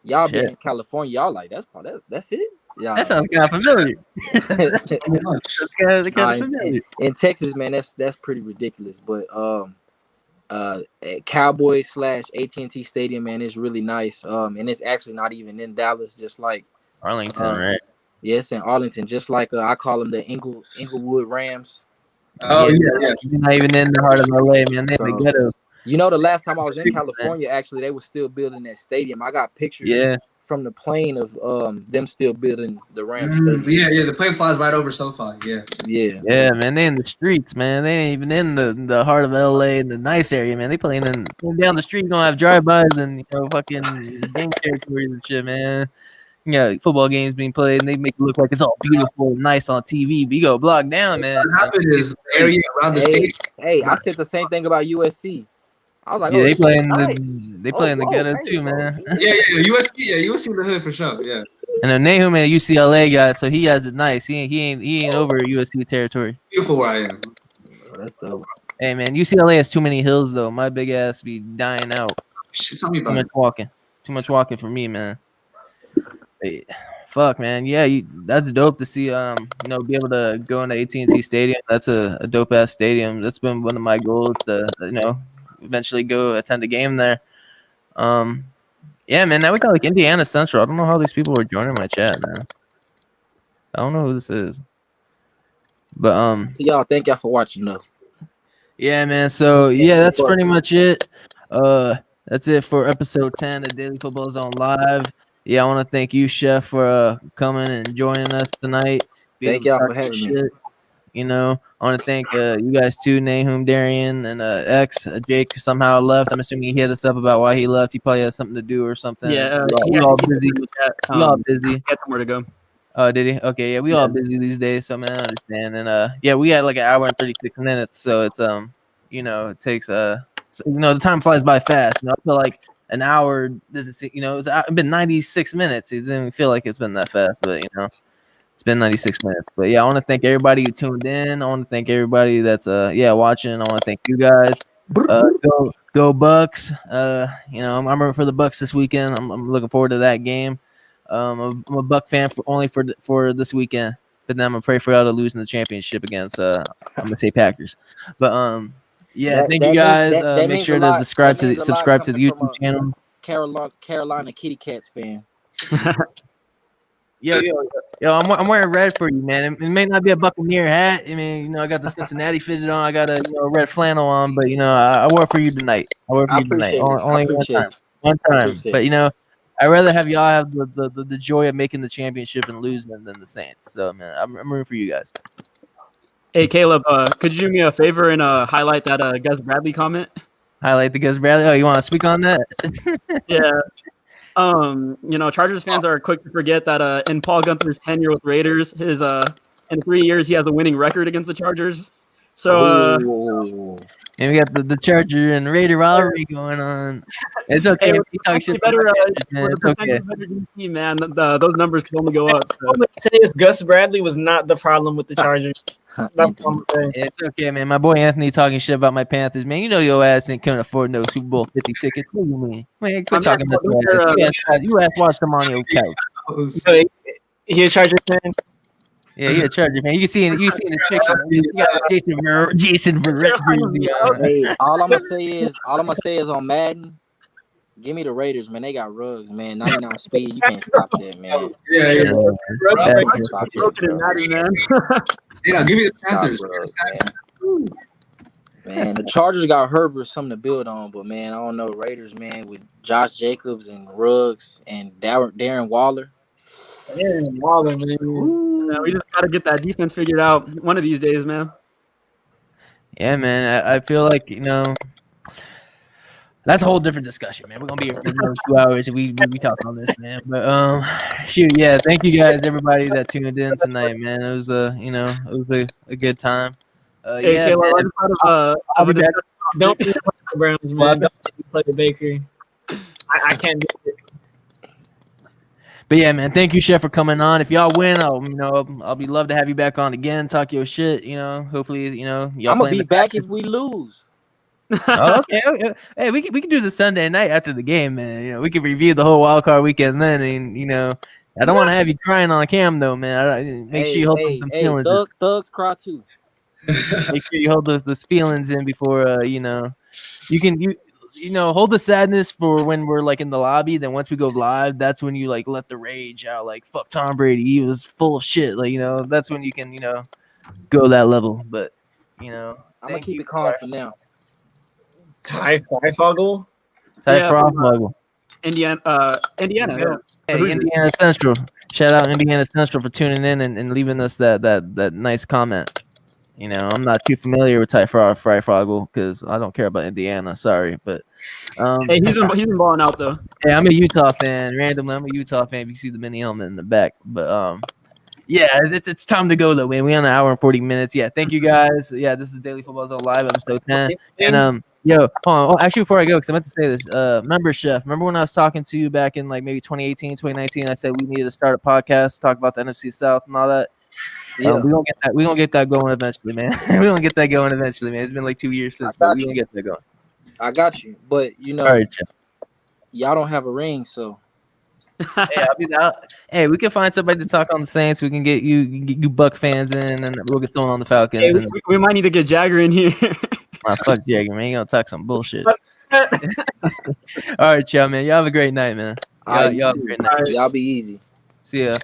y'all being in California, y'all like that's it. Yeah. That sounds kind of familiar. Pretty much. That's kind of Nah, familiar. in Texas, man, that's pretty ridiculous. But Cowboys slash AT&T Stadium, man, is really nice. And it's actually not even in Dallas, just like Arlington, right? yes, in Arlington, just like I call them the Inglewood Rams. Oh yeah. You're not even in the heart of LA, man. They in the So, ghetto. you know, the last time I was in Streets, man. California, actually, they were still building that stadium. I got pictures Yeah. from the plane of them still building the Rams stadium. Yeah. The plane flies right over SoFi. Yeah. Yeah. Yeah, man, they in the streets, man. They ain't even in the heart of LA, in the nice area, man. They playing down the street. You don't have drive-bys and fucking game territories and shit, man. Yeah, football games being played, and they make it look like it's all beautiful and nice on TV. But you go block down, man. What happened is the area around the stadium. Hey, I said the same thing about USC. I was like, Yeah, oh, they play in nice. the ghetto hey, too, man. Yeah. USC in the hood for sure. Yeah. And then Nahum a UCLA guy, so he has it nice. He ain't over USC territory. Beautiful where I am. That's dope. Hey man, UCLA has too many hills though. My big ass be dying out. Shit, tell me Too about much it. walking. Too much walking for me, man. Hey, fuck, man. Yeah, that's dope to see. Be able to go into AT&T Stadium. That's a dope ass stadium. That's been one of my goals to, eventually go attend a game there. Yeah, man. Now we got like Indiana Central. I don't know how these people are joining my chat, man. I don't know who this is. But So y'all, thank y'all for watching though. yeah, man. So yeah, that's pretty much it. That's it for episode 10 of Daily Football Zone Live. Yeah, I want to thank you, Chef, for coming and joining us tonight. Thank y'all for having me. I want to thank you guys too, Nahum, Darian, and X. Jake somehow left. I'm assuming he hit us up about why he left. He probably has something to do or something. Yeah, we all busy. We all busy. He had somewhere to go. Oh, did he? Okay, yeah, we all busy these days, so man, I understand. And yeah, we had like an hour and 36 minutes, so it's it takes the time flies by fast. I feel like an hour doesn't it's been 96 minutes. It doesn't feel like it's been that fast, but it's been 96 minutes. But yeah, I want to thank everybody who tuned in. I want to thank everybody that's watching. I want to thank you guys. Go Bucks. I'm rooting for the Bucks this weekend. I'm looking forward to that game. I'm a Buck fan only for this weekend, but then I'm gonna pray for y'all to lose in the championship against I'm gonna say Packers. But thank you guys. Make sure to subscribe to the YouTube channel. Carolina Kitty Cats fan. Yo, I'm wearing red for you, man. It may not be a Buccaneer hat. I mean, I got the Cincinnati fitted on. I got a red flannel on, but I wore it for you tonight. Only one time. But I'd rather have y'all have the joy of making the championship and losing than the Saints. So, man, I'm rooting for you guys. Hey, Caleb, could you do me a favor and highlight that Gus Bradley comment? Highlight the Gus Bradley. Oh, you want to speak on that? Yeah. Chargers fans are quick to forget that in Paul Guenther's tenure with Raiders, his in 3 years he has a winning record against the Chargers. So and we got the Charger and Raider rivalry going on. It's okay. Hey, you talk shit better, it's okay. Man, those numbers can only go up. So. All I'm gonna say is Gus Bradley was not the problem with the Chargers. That's what I'm saying. It's okay, man. My boy Anthony talking shit about my Panthers, man. Your ass ain't can't afford no Super Bowl 50 tickets. What do you mean? Man, quit talking about that. You ass watch them on your couch. So, he a Charger fan? Yeah, he a Charger fan. You see in his picture. You got Jason Verrett jersey on. Hey, all I'm gonna say is on Madden, give me the Raiders, man. They got rugs, man. 99 speed, you can't stop that, man. Yeah. Give me the Panthers. Man, the Chargers got Herbert something to build on, but man, I don't know. Raiders, man, with Josh Jacobs and Ruggs and Darren Waller. Darren Waller, man. Yeah, we just gotta get that defense figured out one of these days, man. Yeah, man. I feel like that's a whole different discussion, man. We're gonna be here for another 2 hours and we talking on this, man. But thank you guys, everybody that tuned in tonight, man. It was a good time. Hey, Caleb, I just thought of don't be the Browns, man. Don't play the Baker. I can't do it. But yeah, man, thank you, Chef, for coming on. If y'all win, I'll be love to have you back on again, talk your shit. Hopefully, y'all. I'm gonna be back if we lose. Okay. Hey, we can do the Sunday night after the game, man. We can review the whole wild card weekend then, and I don't want to have you crying on cam though, man. Make sure you hold them feelings. Thugs cry too. Make sure you hold those feelings in before you know. You know hold the sadness for when we're like in the lobby. Then once we go live, that's when you like let the rage out. Like fuck Tom Brady, he was full of shit. Like that's when you can go that level. But I'm gonna keep it calm for now. Ty Fogel. Ty Frostmuggle. Indiana. Yeah. Hey, Indiana Central. Shout out Indiana Central for tuning in and leaving us that nice comment. I'm not too familiar with Ty Frostmuggle because I don't care about Indiana. Sorry, but hey, he's been balling out though. Hey, I'm a Utah fan. Randomly, I'm a Utah fan. You see the mini helmet in the back, but yeah, it's time to go though, man. We on an hour and 40 minutes. Yeah, thank you guys. Yeah, this is Daily Football Zone Live. I'm so 10. And yo, hold on. Oh, actually, before I go, because I meant to say this, member chef. Remember when I was talking to you back in like maybe 2018, 2019? I said we needed to start a podcast, talk about the NFC South and all that. Yeah, we gonna get that going eventually, man. We gonna get that going eventually, man. It's been like 2 years since, but we gonna get that going. I got you, but All right, y'all don't have a ring, so. Hey, we can find somebody to talk on the Saints. We can get you Buck fans in, and we'll get someone on the Falcons. Hey, we might need to get Jagger in here. Fuck Jagger, man. You gonna talk some bullshit. All right, y'all, man. Y'all have a great night, man. Y'all have a great night. Y'all be easy. See ya.